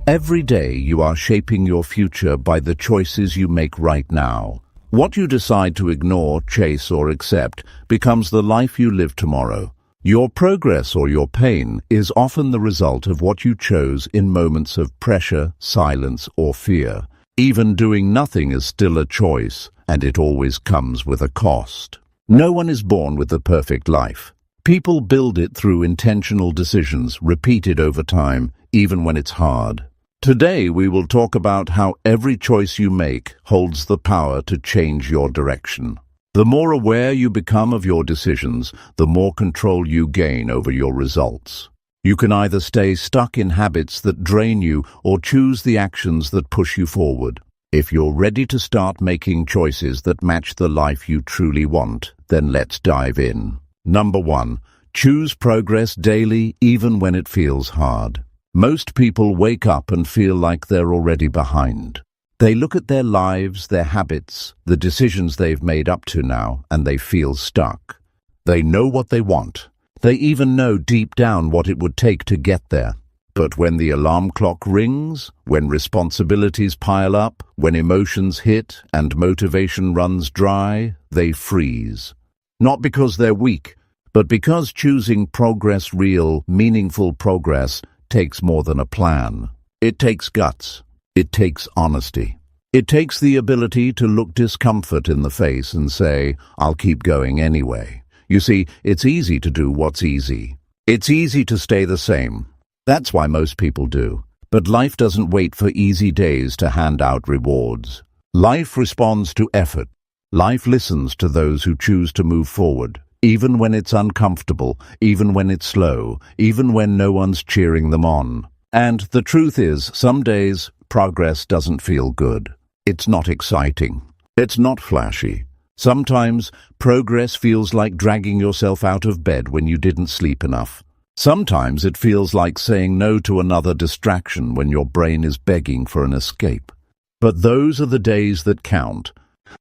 Every day you are shaping your future by the choices you make right now. What you decide to ignore, chase, or accept becomes the life you live tomorrow. Your progress or your pain is often the result of what you chose in moments of pressure, silence, or fear. Even doing nothing is still a choice, and it always comes with a cost. No one is born with the perfect life. People build it through intentional decisions, repeated over time, even when it's hard. Today we will talk about how every choice you make holds the power to change your direction. The more aware you become of your decisions, the more control you gain over your results. You can either stay stuck in habits that drain you or choose the actions that push you forward. If you're ready to start making choices that match the life you truly want, then let's dive in. Number 1. Choose progress daily, even when it feels hard. Most people wake up and feel like they're already behind. They look at their lives, their habits, the decisions they've made up to now, and they feel stuck. They know what they want. They even know deep down what it would take to get there. But when the alarm clock rings, when responsibilities pile up, when emotions hit and motivation runs dry, they freeze. Not because they're weak, but because choosing progress, real, meaningful progress, takes more than a plan. It takes guts. It takes honesty. It takes the ability to look discomfort in the face and say, I'll keep going anyway. You see, it's easy to do what's easy. It's easy to stay the same. That's why most people do. But life doesn't wait for easy days to hand out rewards. Life responds to effort. Life listens to those who choose to move forward. Even when it's uncomfortable, even when it's slow, even when no one's cheering them on. And the truth is, some days, progress doesn't feel good. It's not exciting. It's not flashy. Sometimes, progress feels like dragging yourself out of bed when you didn't sleep enough. Sometimes it feels like saying no to another distraction when your brain is begging for an escape. But those are the days that count.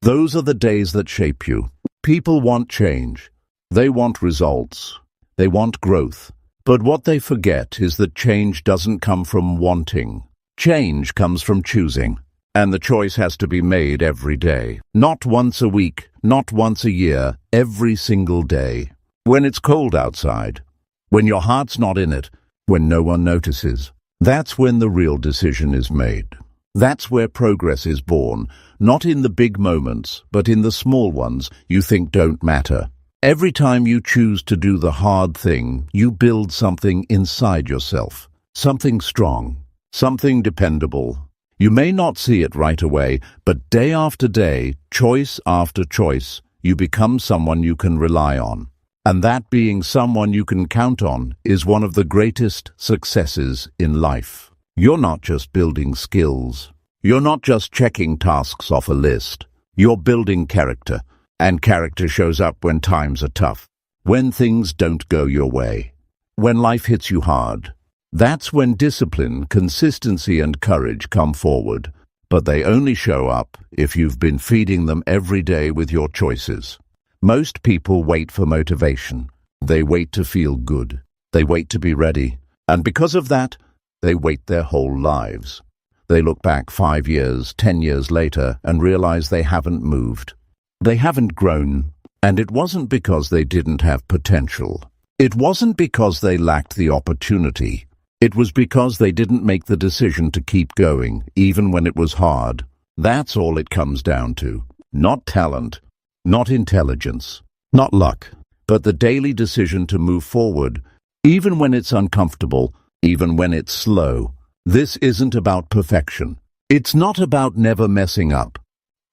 Those are the days that shape you. People want change. They want results. They want growth. But what they forget is that change doesn't come from wanting. Change comes from choosing. And the choice has to be made every day. Not once a week, not once a year, every single day. When it's cold outside. When your heart's not in it. When no one notices. That's when the real decision is made. That's where progress is born. Not in the big moments, but in the small ones you think don't matter. Every time you choose to do the hard thing, you build something inside yourself. Something strong. Something dependable. You may not see it right away, but day after day, choice after choice, you become someone you can rely on. And that being someone you can count on is one of the greatest successes in life. You're not just building skills. You're not just checking tasks off a list. You're building character. And character shows up when times are tough, when things don't go your way, when life hits you hard. That's when discipline, consistency, and courage come forward. But they only show up if you've been feeding them every day with your choices. Most people wait for motivation. They wait to feel good. They wait to be ready. And because of that, they wait their whole lives. They look back 5 years, 10 years later and realize they haven't moved. They haven't grown, and it wasn't because they didn't have potential. It wasn't because they lacked the opportunity. It was because they didn't make the decision to keep going, even when it was hard. That's all it comes down to. Not talent, not intelligence, not luck, but the daily decision to move forward, even when it's uncomfortable, even when it's slow. This isn't about perfection. It's not about never messing up.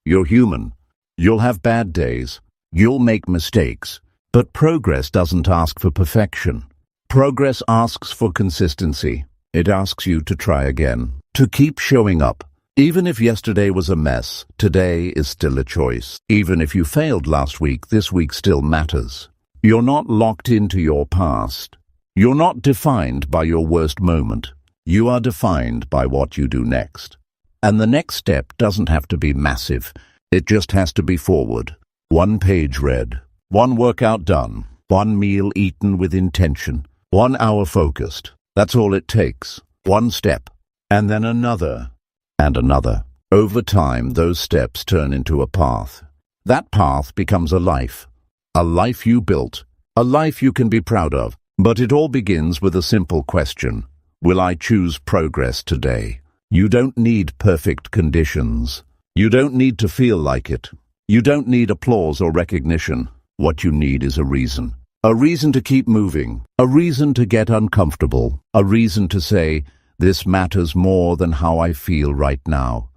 You're human. You'll have bad days. You'll make mistakes. But progress doesn't ask for perfection. Progress asks for consistency. It asks you to try again, to keep showing up. Even if yesterday was a mess, today is still a choice. Even if you failed last week, this week still matters. You're not locked into your past. You're not defined by your worst moment. You are defined by what you do next. And the next step doesn't have to be massive. It just has to be forward. 1 page read, 1 workout done, 1 meal eaten with intention, 1 hour focused. That's all it takes. 1 step. and then another, and another. Over time, those steps turn into a path. That path becomes a life you built, a life you can be proud of. But it all begins with a simple question. Will I choose progress today? You don't need perfect conditions. You don't need to feel like it. You don't need applause or recognition. What you need is a reason. A reason to keep moving. A reason to get uncomfortable. A reason to say, this matters more than how I feel right now.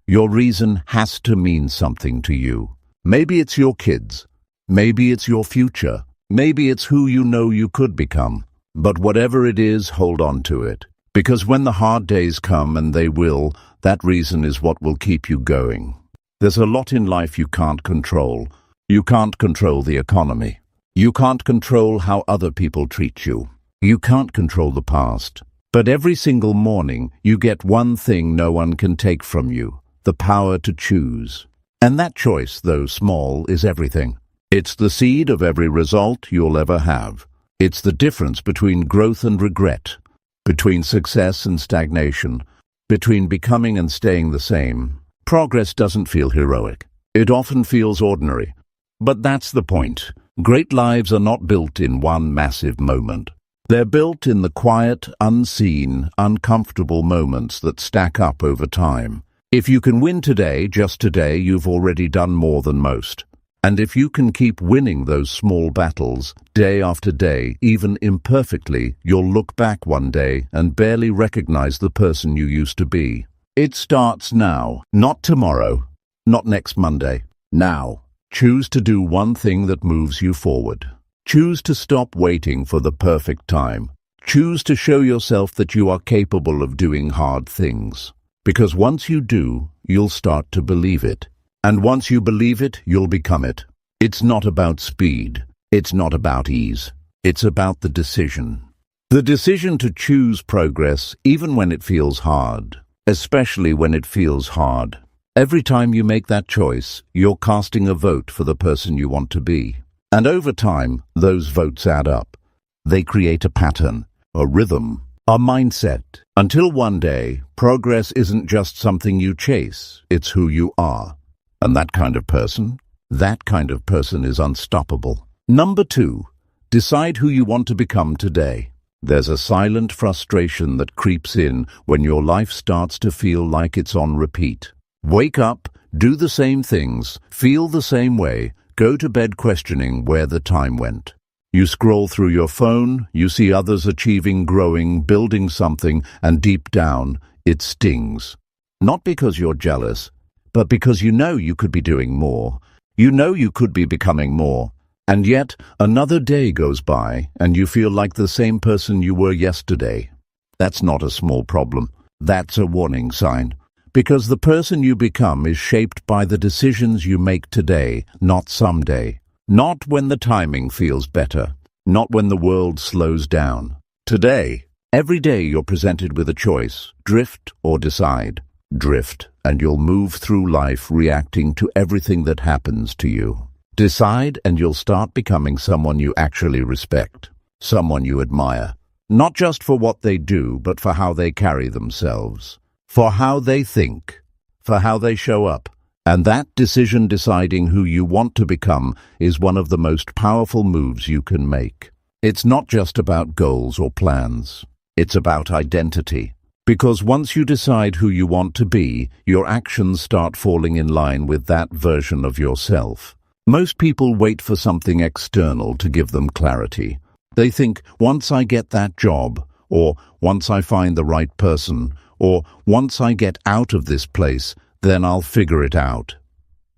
Your reason has to mean something to you. Maybe it's your kids. Maybe it's your future. Maybe it's who you know you could become. But whatever it is, hold on to it. Because when the hard days come, and they will, that reason is what will keep you going. There's a lot in life you can't control. You can't control the economy. You can't control how other people treat you. You can't control the past. But every single morning, you get one thing no one can take from you: the power to choose. And that choice, though small, is everything. It's the seed of every result you'll ever have. It's the difference between growth and regret, between success and stagnation, between becoming and staying the same. Progress doesn't feel heroic. It often feels ordinary. But that's the point. Great lives are not built in one massive moment. They're built in the quiet, unseen, uncomfortable moments that stack up over time. If you can win today, just today, you've already done more than most. And if you can keep winning those small battles, day after day, even imperfectly, you'll look back one day and barely recognize the person you used to be. It starts now, not tomorrow, not next Monday. Now. Choose to do one thing that moves you forward. Choose to stop waiting for the perfect time. Choose to show yourself that you are capable of doing hard things. Because once you do, you'll start to believe it. And once you believe it, you'll become it. It's not about speed. It's not about ease. It's about the decision. The decision to choose progress, even when it feels hard. Especially when it feels hard. Every time you make that choice, you're casting a vote for the person you want to be. And over time, those votes add up. They create a pattern, a rhythm, a mindset. Until one day, progress isn't just something you chase, it's who you are. And that kind of person is unstoppable. Number 2, decide who you want to become today. There's a silent frustration that creeps in when your life starts to feel like it's on repeat. Wake up, do the same things, feel the same way, go to bed questioning where the time went. You scroll through your phone, you see others achieving, growing, building something, and deep down, it stings. Not because you're jealous, but because you know you could be doing more. You know you could be becoming more. And yet, another day goes by, and you feel like the same person you were yesterday. That's not a small problem. That's a warning sign. Because the person you become is shaped by the decisions you make today, not someday. Not when the timing feels better. Not when the world slows down. Today. Every day you're presented with a choice. Drift or decide. Drift, and you'll move through life reacting to everything that happens to you. Decide, and you'll start becoming someone you actually respect. Someone you admire. Not just for what they do, but for how they carry themselves. For how they think. For how they show up. And that decision, deciding who you want to become, is one of the most powerful moves you can make. It's not just about goals or plans. It's about identity. Because once you decide who you want to be, your actions start falling in line with that version of yourself. Most people wait for something external to give them clarity. They think, once I get that job, or once I find the right person, or once I get out of this place, then I'll figure it out.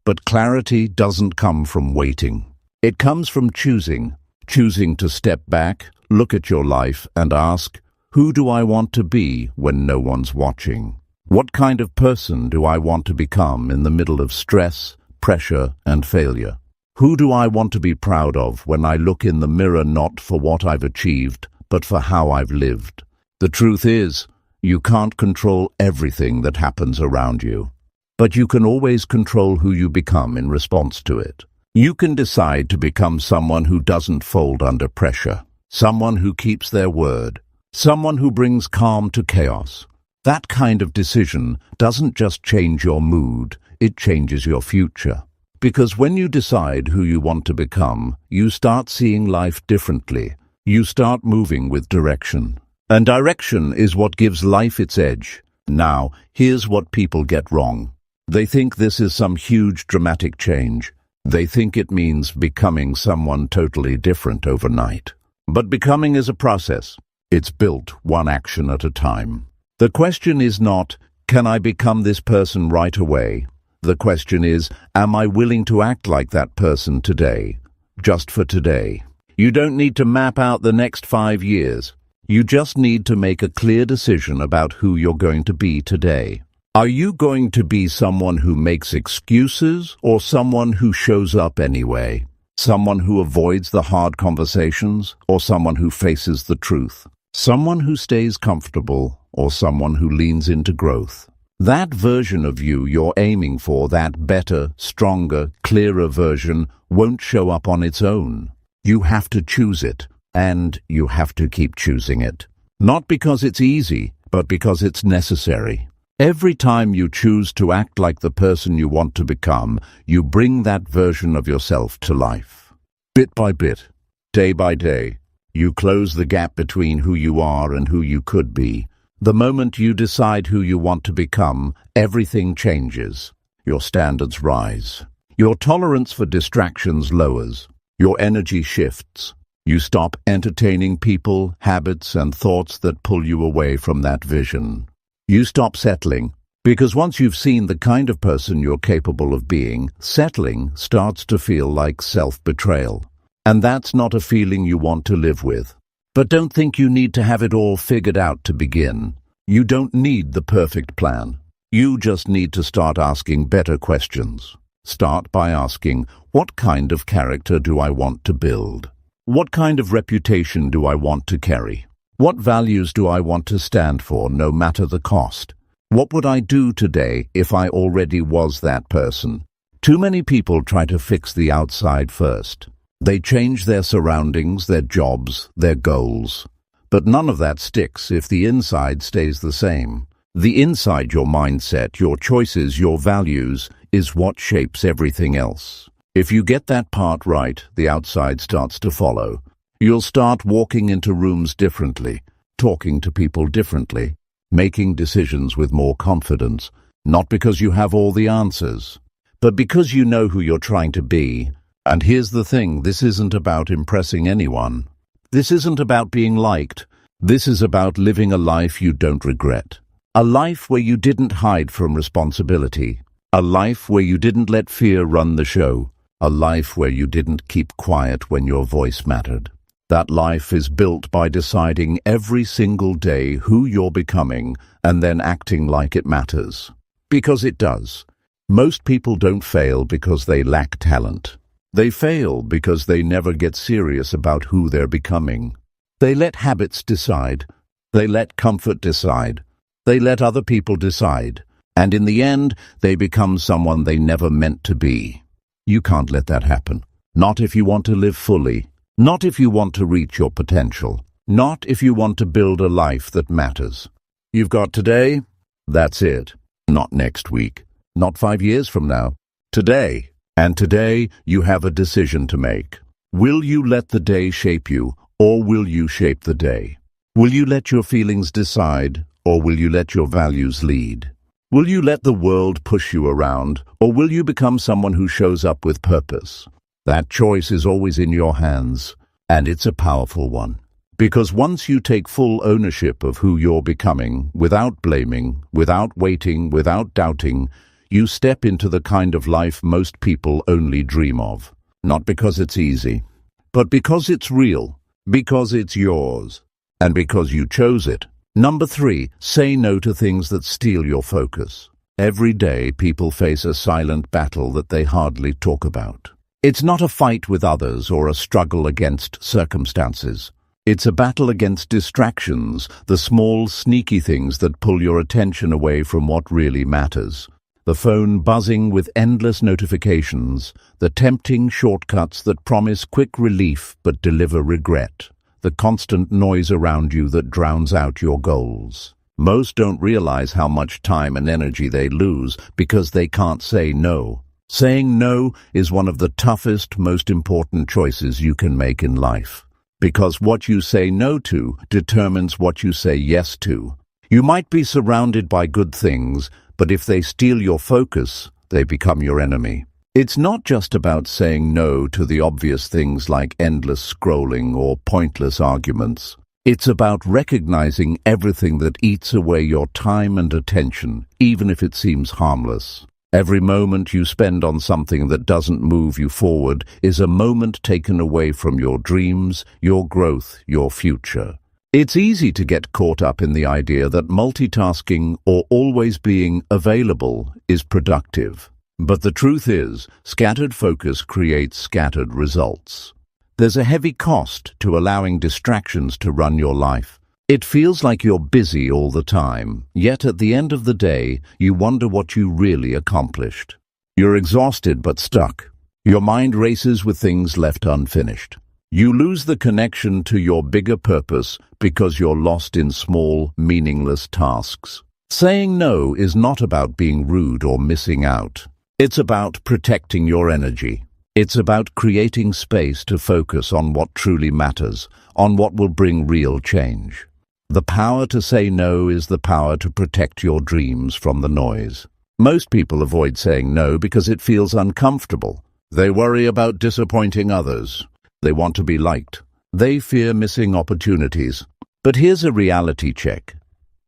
But clarity doesn't come from waiting. It comes from choosing. Choosing to step back, look at your life, and ask, who do I want to be when no one's watching? What kind of person do I want to become in the middle of stress, pressure, and failure? Who do I want to be proud of when I look in the mirror, not for what I've achieved, but for how I've lived? The truth is, you can't control everything that happens around you. But you can always control who you become in response to it. You can decide to become someone who doesn't fold under pressure, someone who keeps their word, someone who brings calm to chaos. That kind of decision doesn't just change your mood, it changes your future. Because when you decide who you want to become, you start seeing life differently. You start moving with direction. And direction is what gives life its edge. Now, here's what people get wrong. They think this is some huge dramatic change. They think it means becoming someone totally different overnight. But becoming is a process. It's built one action at a time. The question is not, can I become this person right away? The question is, am I willing to act like that person today? Just for today. You don't need to map out the next 5 years. You just need to make a clear decision about who you're going to be today. Are you going to be someone who makes excuses or someone who shows up anyway? Someone who avoids the hard conversations or someone who faces the truth? Someone who stays comfortable or someone who leans into growth? That version of you you're aiming for, that better, stronger, clearer version, won't show up on its own. You have to choose it, and you have to keep choosing it. Not because it's easy, but because it's necessary. Every time you choose to act like the person you want to become, you bring that version of yourself to life. Bit by bit, day by day, you close the gap between who you are and who you could be. The moment you decide who you want to become, everything changes. Your standards rise. Your tolerance for distractions lowers. Your energy shifts. You stop entertaining people, habits, and thoughts that pull you away from that vision. You stop settling, because once you've seen the kind of person you're capable of being, settling starts to feel like self-betrayal. And that's not a feeling you want to live with. But don't think you need to have it all figured out to begin. You don't need the perfect plan. You just need to start asking better questions. Start by asking, what kind of character do I want to build? What kind of reputation do I want to carry? What values do I want to stand for, no matter the cost? What would I do today if I already was that person? Too many people try to fix the outside first. They change their surroundings, their jobs, their goals. But none of that sticks if the inside stays the same. The inside, your mindset, your choices, your values, is what shapes everything else. If you get that part right, the outside starts to follow. You'll start walking into rooms differently, talking to people differently, making decisions with more confidence, not because you have all the answers, but because you know who you're trying to be. And here's the thing, this isn't about impressing anyone. This isn't about being liked. This is about living a life you don't regret. A life where you didn't hide from responsibility. A life where you didn't let fear run the show. A life where you didn't keep quiet when your voice mattered. That life is built by deciding every single day who you're becoming and then acting like it matters. Because it does. Most people don't fail because they lack talent. They fail because they never get serious about who they're becoming. They let habits decide. They let comfort decide. They let other people decide. And in the end, they become someone they never meant to be. You can't let that happen. Not if you want to live fully. Not if you want to reach your potential. Not if you want to build a life that matters. You've got today. That's it. Not next week. Not 5 years from now. Today. And today, you have a decision to make. Will you let the day shape you, or will you shape the day? Will you let your feelings decide, or will you let your values lead? Will you let the world push you around, or will you become someone who shows up with purpose? That choice is always in your hands, and it's a powerful one. Because once you take full ownership of who you're becoming, without blaming, without waiting, without doubting, you step into the kind of life most people only dream of. Not because it's easy, but because it's real, because it's yours, and because you chose it. Number 3, say no to things that steal your focus. Every day, people face a silent battle that they hardly talk about. It's not a fight with others or a struggle against circumstances. It's a battle against distractions, the small, sneaky things that pull your attention away from what really matters. The phone buzzing with endless notifications, the tempting shortcuts that promise quick relief but deliver regret, the constant noise around you that drowns out your goals. Most don't realize how much time and energy they lose because they can't say no. Saying no is one of the toughest, most important choices you can make in life. Because what you say no to determines what you say yes to. You might be surrounded by good things, but if they steal your focus, they become your enemy. It's not just about saying no to the obvious things like endless scrolling or pointless arguments. It's about recognizing everything that eats away your time and attention, even if it seems harmless. Every moment you spend on something that doesn't move you forward is a moment taken away from your dreams, your growth, your future. It's easy to get caught up in the idea that multitasking or always being available is productive. But the truth is, scattered focus creates scattered results. There's a heavy cost to allowing distractions to run your life. It feels like you're busy all the time, yet at the end of the day, you wonder what you really accomplished. You're exhausted but stuck. Your mind races with things left unfinished. You lose the connection to your bigger purpose because you're lost in small, meaningless tasks. Saying no is not about being rude or missing out. It's about protecting your energy. It's about creating space to focus on what truly matters, on what will bring real change. The power to say no is the power to protect your dreams from the noise. Most people avoid saying no because it feels uncomfortable. They worry about disappointing others. They want to be liked. They fear missing opportunities. But here's a reality check.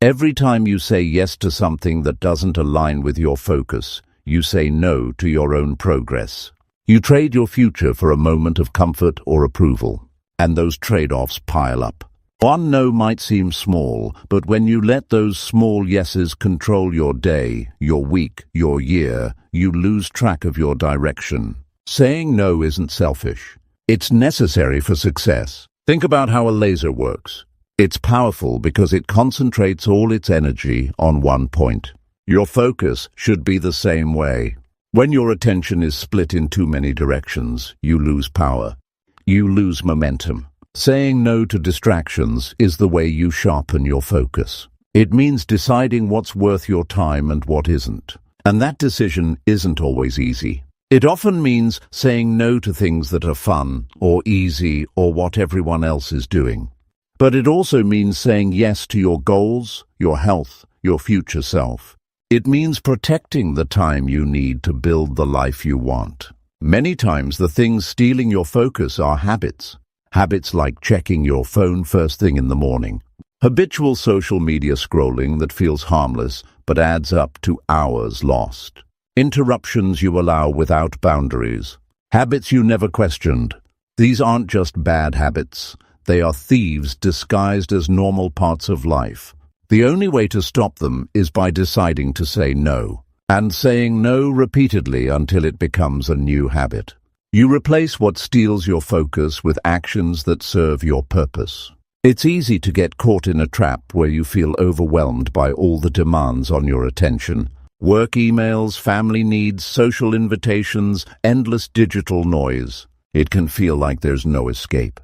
Every time you say yes to something that doesn't align with your focus, you say no to your own progress. You trade your future for a moment of comfort or approval, and those trade-offs pile up. One no might seem small, but when you let those small yeses control your day, your week, your year, you lose track of your direction. Saying no isn't selfish. It's necessary for success. Think about how a laser works. It's powerful because it concentrates all its energy on one point. Your focus should be the same way. When your attention is split in too many directions, you lose power. You lose momentum. Saying no to distractions is the way you sharpen your focus. It means deciding what's worth your time and what isn't. And that decision isn't always easy. It often means saying no to things that are fun or easy or what everyone else is doing. But it also means saying yes to your goals, your health, your future self. It means protecting the time you need to build the life you want. Many times the things stealing your focus are habits. Habits like checking your phone first thing in the morning. Habitual social media scrolling that feels harmless but adds up to hours lost. Interruptions you allow without boundaries. Habits you never questioned. These aren't just bad habits. They are thieves disguised as normal parts of life. The only way to stop them is by deciding to say no, and saying no repeatedly until it becomes a new habit. You replace what steals your focus with actions that serve your purpose. It's easy to get caught in a trap where you feel overwhelmed by all the demands on your attention. Work emails, family needs, social invitations, endless digital noise. It can feel like there's no escape.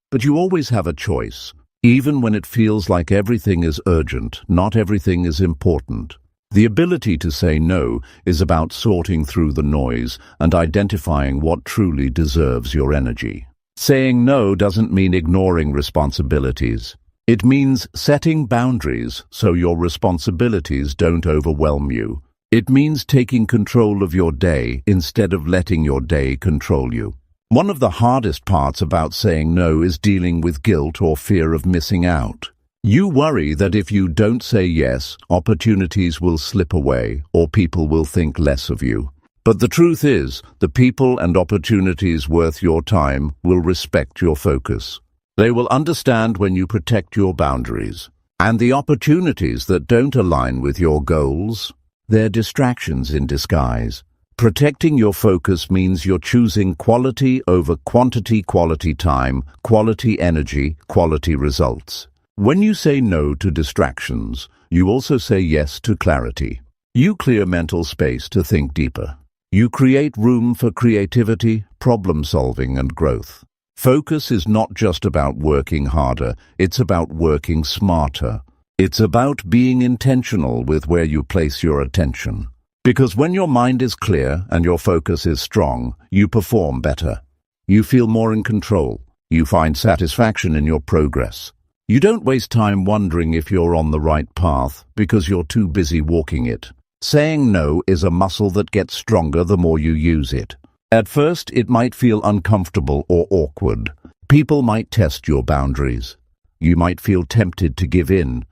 But you always have a choice. Even when it feels like everything is urgent, not everything is important. The ability to say no is about sorting through the noise and identifying what truly deserves your energy. Saying no doesn't mean ignoring responsibilities. It means setting boundaries so your responsibilities don't overwhelm you. It means taking control of your day instead of letting your day control you. One of the hardest parts about saying no is dealing with guilt or fear of missing out. You worry that if you don't say yes, opportunities will slip away or people will think less of you. But the truth is, the people and opportunities worth your time will respect your focus. They will understand when you protect your boundaries. And the opportunities that don't align with your goals, they're distractions in disguise. Protecting your focus means you're choosing quality over quantity, quality time, quality energy, quality results. When you say no to distractions, you also say yes to clarity. You clear mental space to think deeper. You create room for creativity, problem-solving, and growth. Focus is not just about working harder, it's about working smarter. It's about being intentional with where you place your attention. Because when your mind is clear and your focus is strong, you perform better. You feel more in control. You find satisfaction in your progress. You don't waste time wondering if you're on the right path because you're too busy walking it. Saying no is a muscle that gets stronger the more you use it. At first, it might feel uncomfortable or awkward. People might test your boundaries. You might feel tempted to give in.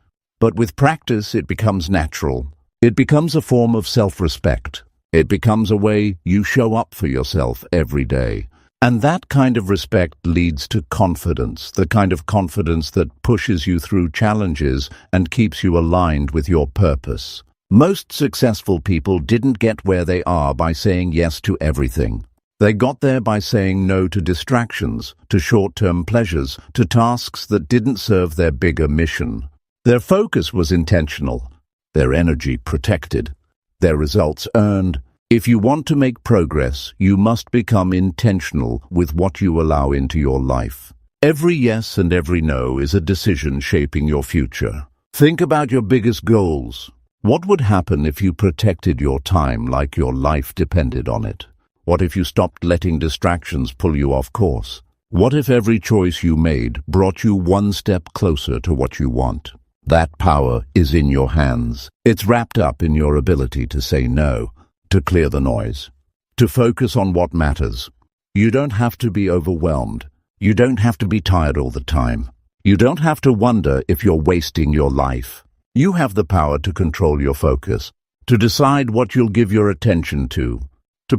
But with practice, it becomes natural. It becomes a form of self-respect. It becomes a way you show up for yourself every day. And that kind of respect leads to confidence, the kind of confidence that pushes you through challenges and keeps you aligned with your purpose. Most successful people didn't get where they are by saying yes to everything. They got there by saying no to distractions, to short-term pleasures, to tasks that didn't serve their bigger mission. Their focus was intentional, their energy protected, their results earned. If you want to make progress, you must become intentional with what you allow into your life. Every yes and every no is a decision shaping your future. Think about your biggest goals. What would happen if you protected your time like your life depended on it? What if you stopped letting distractions pull you off course? What if every choice you made brought you one step closer to what you want? That power is in your hands. It's wrapped up in your ability to say no, to clear the noise, to focus on what matters. You don't have to be overwhelmed. You don't have to be tired all the time. You don't have to wonder if you're wasting your life. You have the power to control your focus, to decide what you'll give your attention to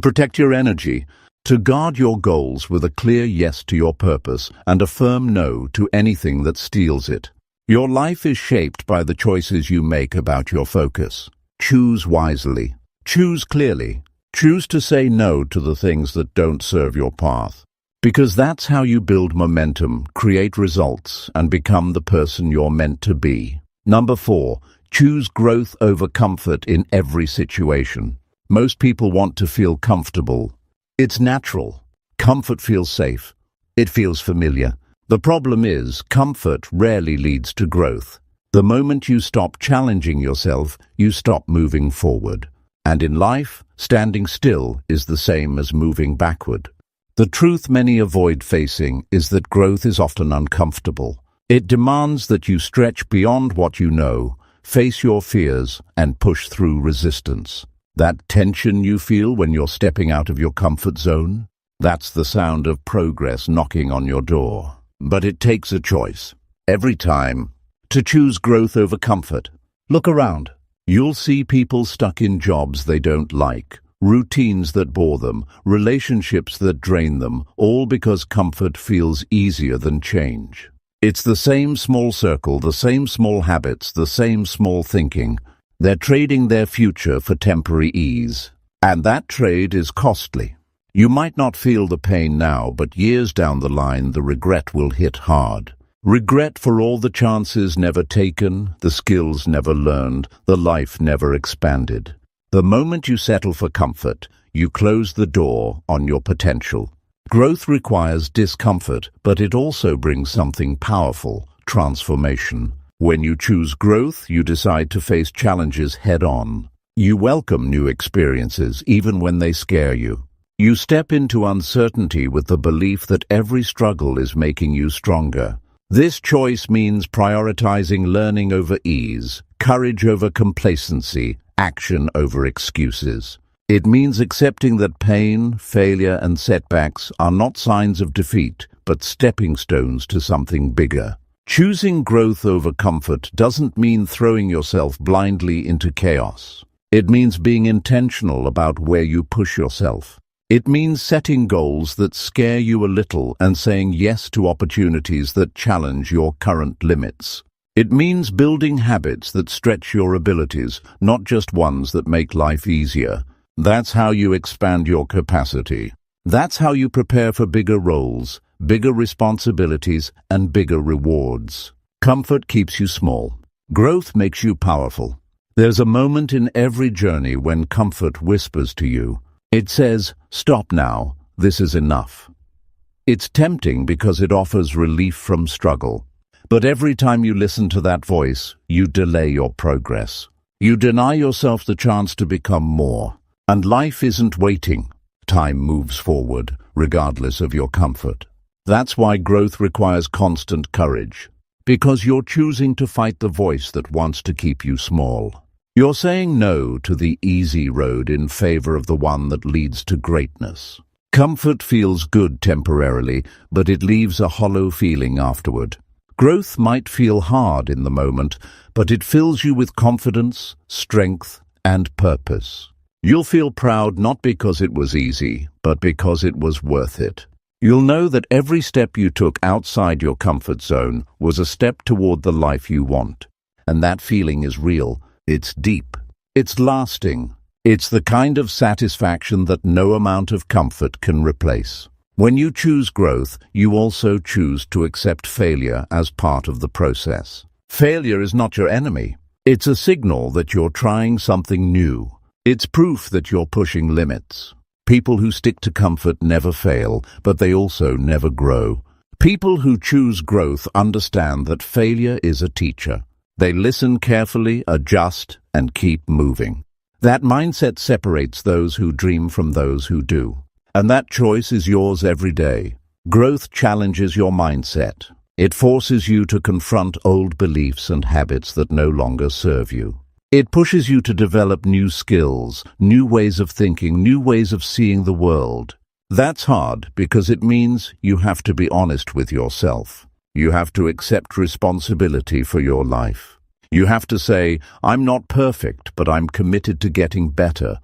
protect your energy, to guard your goals with a clear yes to your purpose and a firm no to anything that steals it. Your life is shaped by the choices you make about your focus. Choose wisely. Choose clearly. Choose to say no to the things that don't serve your path. Because that's how you build momentum, create results, and become the person you're meant to be. Number 4, choose growth over comfort in every situation. Most people want to feel comfortable. It's natural. Comfort feels safe. It feels familiar. The problem is, comfort rarely leads to growth. The moment you stop challenging yourself, you stop moving forward. And in life, standing still is the same as moving backward. The truth many avoid facing is that growth is often uncomfortable. It demands that you stretch beyond what you know, face your fears, and push through resistance. That tension you feel when you're stepping out of your comfort zone? That's the sound of progress knocking on your door. But it takes a choice, every time, to choose growth over comfort. Look around. You'll see people stuck in jobs they don't like, routines that bore them, relationships that drain them, all because comfort feels easier than change. It's the same small circle, the same small habits, the same small thinking. They're trading their future for temporary ease. And that trade is costly. You might not feel the pain now, but years down the line, the regret will hit hard. Regret for all the chances never taken, the skills never learned, the life never expanded. The moment you settle for comfort, you close the door on your potential. Growth requires discomfort, but it also brings something powerful, transformation. When you choose growth, you decide to face challenges head-on. You welcome new experiences, even when they scare you. You step into uncertainty with the belief that every struggle is making you stronger. This choice means prioritizing learning over ease, courage over complacency, action over excuses. It means accepting that pain, failure, and setbacks are not signs of defeat, but stepping stones to something bigger. Choosing growth over comfort doesn't mean throwing yourself blindly into chaos. It means being intentional about where you push yourself. It means setting goals that scare you a little and saying yes to opportunities that challenge your current limits. It means building habits that stretch your abilities, not just ones that make life easier. That's how you expand your capacity. That's how you prepare for bigger roles, bigger responsibilities, and bigger rewards. Comfort keeps you small. Growth makes you powerful. There's a moment in every journey when comfort whispers to you. It says, "Stop now, this is enough." It's tempting because it offers relief from struggle. But every time you listen to that voice, you delay your progress. You deny yourself the chance to become more. And life isn't waiting. Time moves forward, regardless of your comfort. That's why growth requires constant courage. Because you're choosing to fight the voice that wants to keep you small. You're saying no to the easy road in favor of the one that leads to greatness. Comfort feels good temporarily, but it leaves a hollow feeling afterward. Growth might feel hard in the moment, but it fills you with confidence, strength, and purpose. You'll feel proud not because it was easy, but because it was worth it. You'll know that every step you took outside your comfort zone was a step toward the life you want. And that feeling is real. It's deep. It's lasting. It's the kind of satisfaction that no amount of comfort can replace. When you choose growth, you also choose to accept failure as part of the process. Failure is not your enemy. It's a signal that you're trying something new. It's proof that you're pushing limits. People who stick to comfort never fail, but they also never grow. People who choose growth understand that failure is a teacher. They listen carefully, adjust, and keep moving. That mindset separates those who dream from those who do. And that choice is yours every day. Growth challenges your mindset. It forces you to confront old beliefs and habits that no longer serve you. It pushes you to develop new skills, new ways of thinking, new ways of seeing the world. That's hard because it means you have to be honest with yourself. You have to accept responsibility for your life. You have to say, I'm not perfect, but I'm committed to getting better.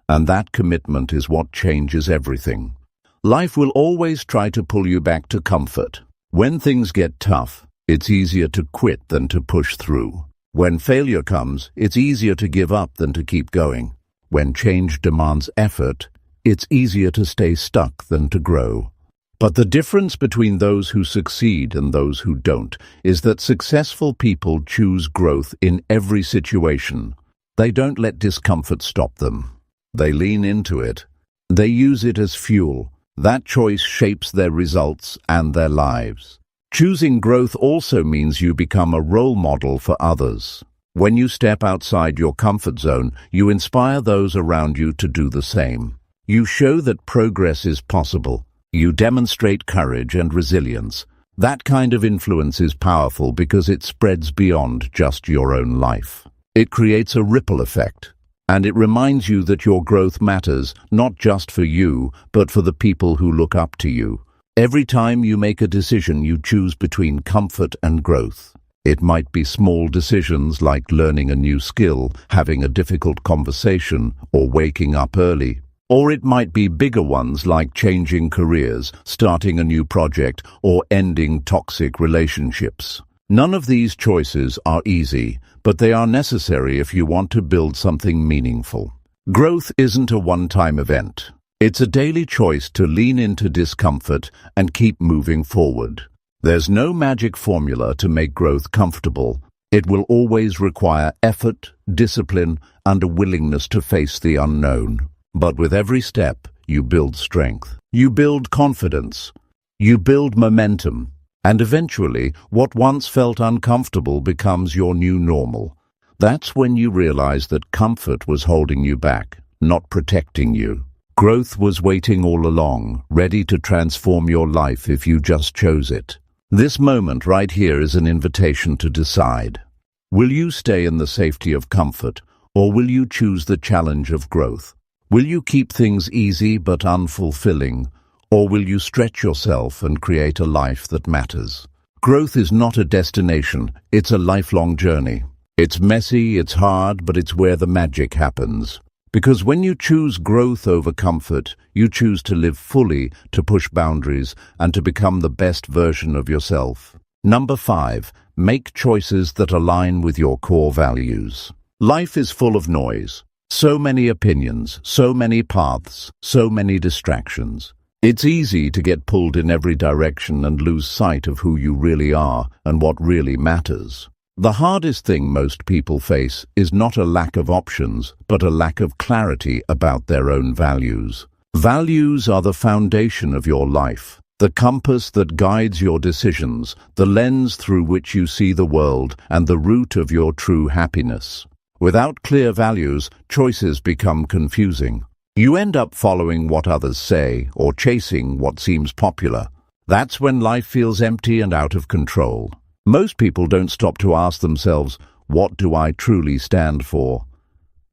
And that commitment is what changes everything. Life will always try to pull you back to comfort. When things get tough, it's easier to quit than to push through. When failure comes, it's easier to give up than to keep going. When change demands effort, it's easier to stay stuck than to grow. But the difference between those who succeed and those who don't is that successful people choose growth in every situation. They don't let discomfort stop them. They lean into it. They use it as fuel. That choice shapes their results and their lives. Choosing growth also means you become a role model for others. When you step outside your comfort zone, you inspire those around you to do the same. You show that progress is possible. You demonstrate courage and resilience. That kind of influence is powerful because it spreads beyond just your own life. It creates a ripple effect. And it reminds you that your growth matters, not just for you, but for the people who look up to you. Every time you make a decision, you choose between comfort and growth. It might be small decisions like learning a new skill, having a difficult conversation, or waking up early. Or it might be bigger ones like changing careers, starting a new project, or ending toxic relationships. None of these choices are easy, but they are necessary if you want to build something meaningful. Growth isn't a one-time event. It's a daily choice to lean into discomfort and keep moving forward. There's no magic formula to make growth comfortable. It will always require effort, discipline, and a willingness to face the unknown. But with every step, you build strength. You build confidence. You build momentum. And eventually, what once felt uncomfortable becomes your new normal. That's when you realize that comfort was holding you back, not protecting you. Growth was waiting all along, ready to transform your life if you just chose it. This moment right here is an invitation to decide. Will you stay in the safety of comfort, or will you choose the challenge of growth? Will you keep things easy but unfulfilling, or will you stretch yourself and create a life that matters? Growth is not a destination, it's a lifelong journey. It's messy, it's hard, but it's where the magic happens. Because when you choose growth over comfort, you choose to live fully, to push boundaries, and to become the best version of yourself. Number 5, make choices that align with your core values. Life is full of noise. So many opinions, so many paths, so many distractions. It's easy to get pulled in every direction and lose sight of who you really are and what really matters. The hardest thing most people face is not a lack of options, but a lack of clarity about their own values. Values are the foundation of your life. the compass that guides your decisions, the lens through which you see the world, and the root of your true happiness. Without clear values, choices become confusing. You end up following what others say or chasing what seems popular. That's when life feels empty and out of control. Most people don't stop to ask themselves, what do I truly stand for?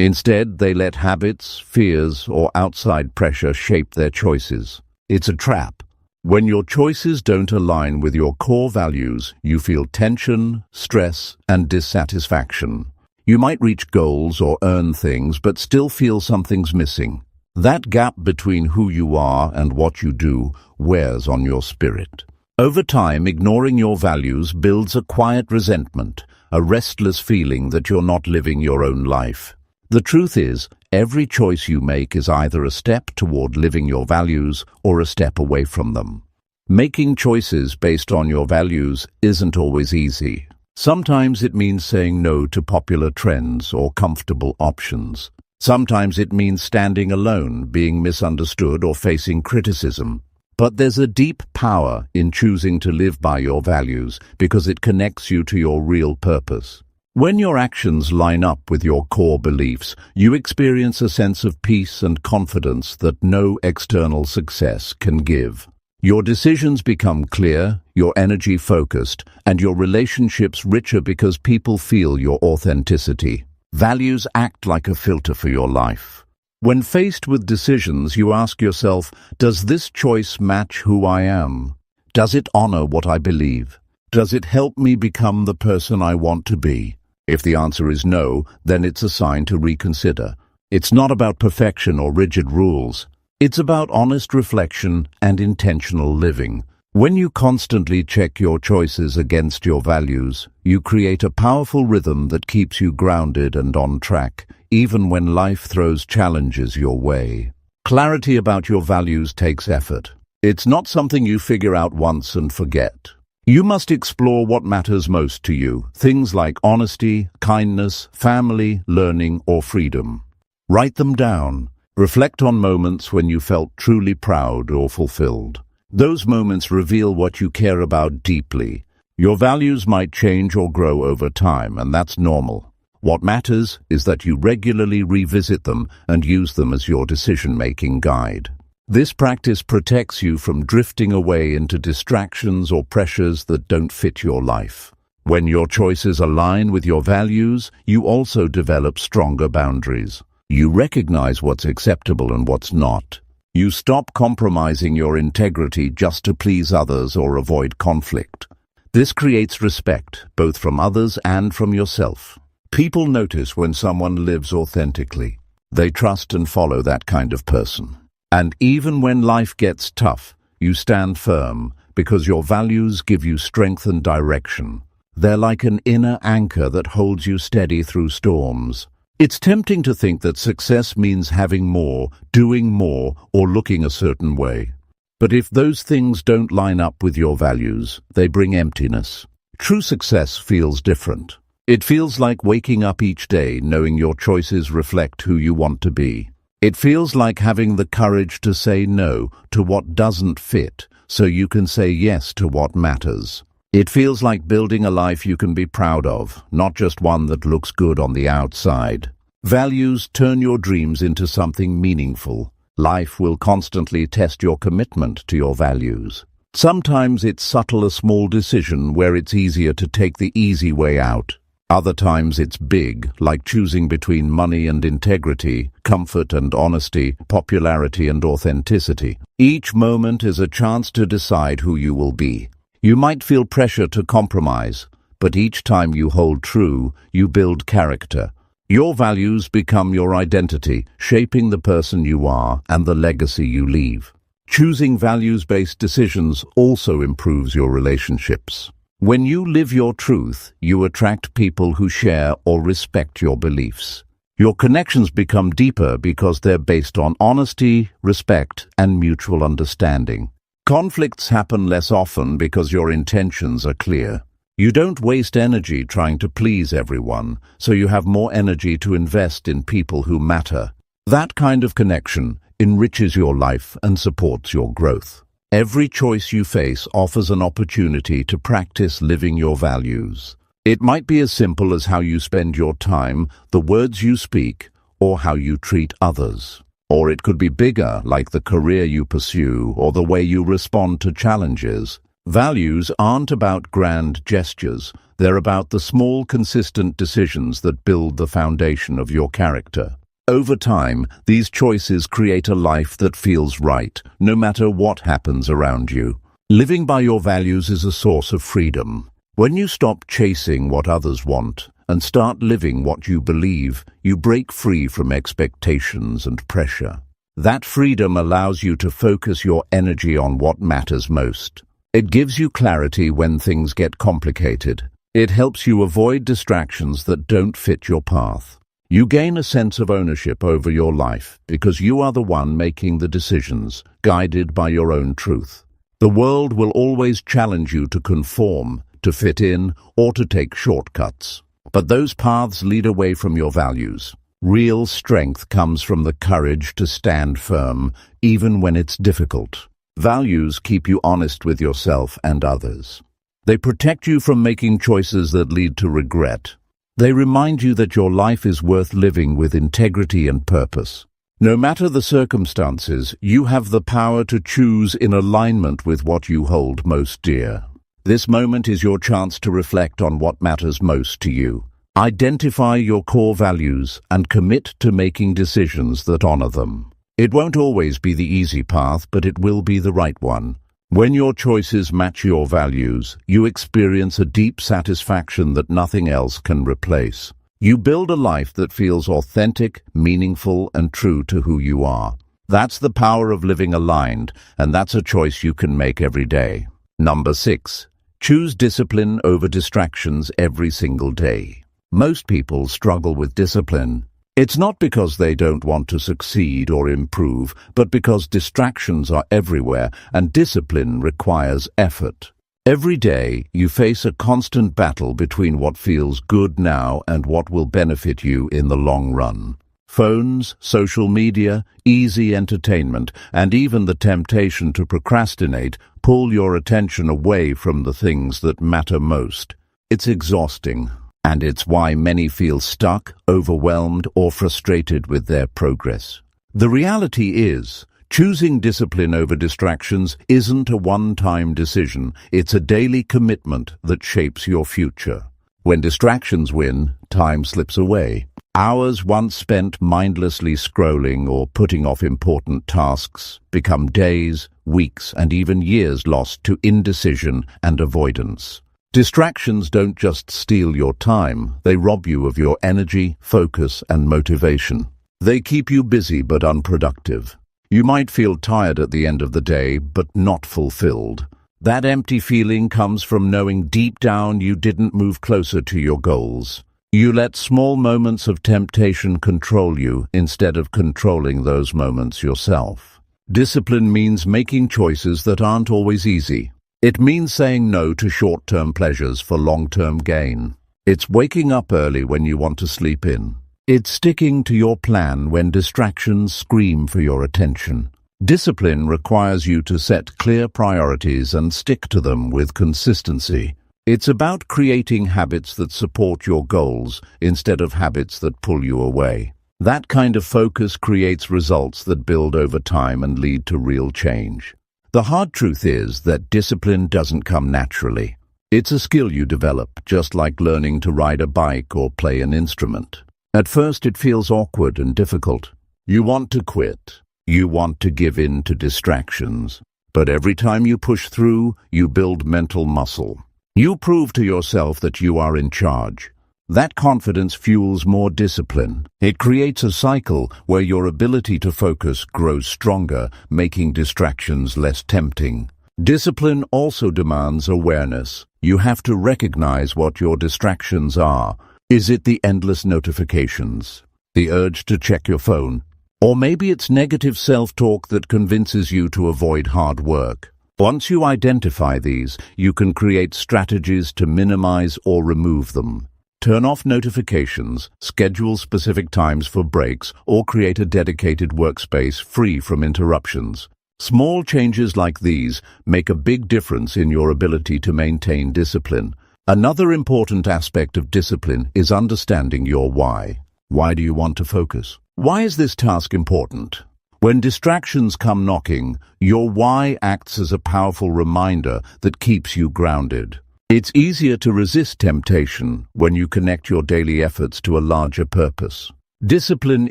Instead, they let habits, fears, or outside pressure shape their choices. It's a trap. When your choices don't align with your core values, you feel tension, stress, and dissatisfaction. You might reach goals or earn things, but still feel something's missing. That gap between who you are and what you do wears on your spirit. Over time, ignoring your values builds a quiet resentment, a restless feeling that you're not living your own life. The truth is, every choice you make is either a step toward living your values or a step away from them. Making choices based on your values isn't always easy. Sometimes it means saying no to popular trends or comfortable options. Sometimes it means standing alone, being misunderstood, or facing criticism. But there's a deep power in choosing to live by your values because it connects you to your real purpose. When your actions line up with your core beliefs, you experience a sense of peace and confidence that no external success can give. Your decisions become clear, your energy focused, and your relationships richer because people feel your authenticity. Values act like a filter for your life. When faced with decisions, you ask yourself, does this choice match who I am? Does it honor what I believe? Does it help me become the person I want to be? If the answer is no, then it's a sign to reconsider. It's not about perfection or rigid rules. It's about honest reflection and intentional living. When you constantly check your choices against your values, you create a powerful rhythm that keeps you grounded and on track, even when life throws challenges your way. Clarity about your values takes effort. It's not something you figure out once and forget. You must explore what matters most to you, things like honesty, kindness, family, learning, or freedom. Write them down. Reflect on moments when you felt truly proud or fulfilled. Those moments reveal what you care about deeply. Your values might change or grow over time, and that's normal. What matters is that you regularly revisit them and use them as your decision-making guide. This practice protects you from drifting away into distractions or pressures that don't fit your life. When your choices align with your values, you also develop stronger boundaries. You recognize what's acceptable and what's not. You stop compromising your integrity just to please others or avoid conflict. This creates respect, both from others and from yourself. People notice when someone lives authentically. They trust and follow that kind of person. And even when life gets tough, you stand firm because your values give you strength and direction. They're like an inner anchor that holds you steady through storms. It's tempting to think that success means having more, doing more, or looking a certain way. But if those things don't line up with your values, they bring emptiness. True success feels different. It feels like waking up each day knowing your choices reflect who you want to be. It feels like having the courage to say no to what doesn't fit so you can say yes to what matters. It feels like building a life you can be proud of, not just one that looks good on the outside. Values turn your dreams into something meaningful. Life will constantly test your commitment to your values. Sometimes it's subtle, a small decision where it's easier to take the easy way out. Other times it's big, like choosing between money and integrity, comfort and honesty, popularity and authenticity. Each moment is a chance to decide who you will be. You might feel pressure to compromise, but each time you hold true, you build character. Your values become your identity, shaping the person you are and the legacy you leave. Choosing values-based decisions also improves your relationships. When you live your truth, you attract people who share or respect your beliefs. Your connections become deeper because they're based on honesty, respect, and mutual understanding. Conflicts happen less often because your intentions are clear. You don't waste energy trying to please everyone, so you have more energy to invest in people who matter. That kind of connection enriches your life and supports your growth. Every choice you face offers an opportunity to practice living your values. It might be as simple as how you spend your time, the words you speak, or how you treat others. Or it could be bigger, like the career you pursue or the way you respond to challenges. Values aren't about grand gestures. They're about the small, consistent decisions that build the foundation of your character. Over time, these choices create a life that feels right, no matter what happens around you. Living by your values is a source of freedom. When you stop chasing what others want and start living what you believe, you break free from expectations and pressure. That freedom allows you to focus your energy on what matters most. It gives you clarity when things get complicated. It helps you avoid distractions that don't fit your path. You gain a sense of ownership over your life because you are the one making the decisions, guided by your own truth. The world will always challenge you to conform, to fit in, or to take shortcuts. But those paths lead away from your values. Real strength comes from the courage to stand firm, even when it's difficult. Values keep you honest with yourself and others. They protect you from making choices that lead to regret. They remind you that your life is worth living with integrity and purpose. No matter the circumstances, you have the power to choose in alignment with what you hold most dear. This moment is your chance to reflect on what matters most to you. Identify your core values and commit to making decisions that honor them. It won't always be the easy path, but it will be the right one. When your choices match your values, you experience a deep satisfaction that nothing else can replace. You build a life that feels authentic, meaningful, and true to who you are. That's the power of living aligned, and that's a choice you can make every day. Number 6. Choose discipline over distractions every single day. Most people struggle with discipline. It's not because they don't want to succeed or improve, but because distractions are everywhere and discipline requires effort. Every day, you face a constant battle between what feels good now and what will benefit you in the long run. Phones, social media, easy entertainment, and even the temptation to procrastinate pull your attention away from the things that matter most. It's exhausting, and it's why many feel stuck, overwhelmed, or frustrated with their progress. The reality is, choosing discipline over distractions isn't a one-time decision. It's a daily commitment that shapes your future. When distractions win, time slips away. Hours once spent mindlessly scrolling or putting off important tasks become days, weeks, and even years lost to indecision and avoidance. Distractions don't just steal your time, they rob you of your energy, focus, and motivation. They keep you busy but unproductive. You might feel tired at the end of the day, but not fulfilled. That empty feeling comes from knowing deep down you didn't move closer to your goals. You let small moments of temptation control you instead of controlling those moments yourself. Discipline means making choices that aren't always easy. It means saying no to short-term pleasures for long-term gain. It's waking up early when you want to sleep in. It's sticking to your plan when distractions scream for your attention. Discipline requires you to set clear priorities and stick to them with consistency. It's about creating habits that support your goals instead of habits that pull you away. That kind of focus creates results that build over time and lead to real change. The hard truth is that discipline doesn't come naturally. It's a skill you develop, just like learning to ride a bike or play an instrument. At first it feels awkward and difficult. You want to quit. You want to give in to distractions. But every time you push through, you build mental muscle. You prove to yourself that you are in charge. That confidence fuels more discipline. It creates a cycle where your ability to focus grows stronger, making distractions less tempting. Discipline also demands awareness. You have to recognize what your distractions are. Is it the endless notifications? The urge to check your phone? Or maybe it's negative self-talk that convinces you to avoid hard work. Once you identify these, you can create strategies to minimize or remove them. Turn off notifications, schedule specific times for breaks, or create a dedicated workspace free from interruptions. Small changes like these make a big difference in your ability to maintain discipline. Another important aspect of discipline is understanding your why. Why do you want to focus? Why is this task important? When distractions come knocking, your why acts as a powerful reminder that keeps you grounded. It's easier to resist temptation when you connect your daily efforts to a larger purpose. Discipline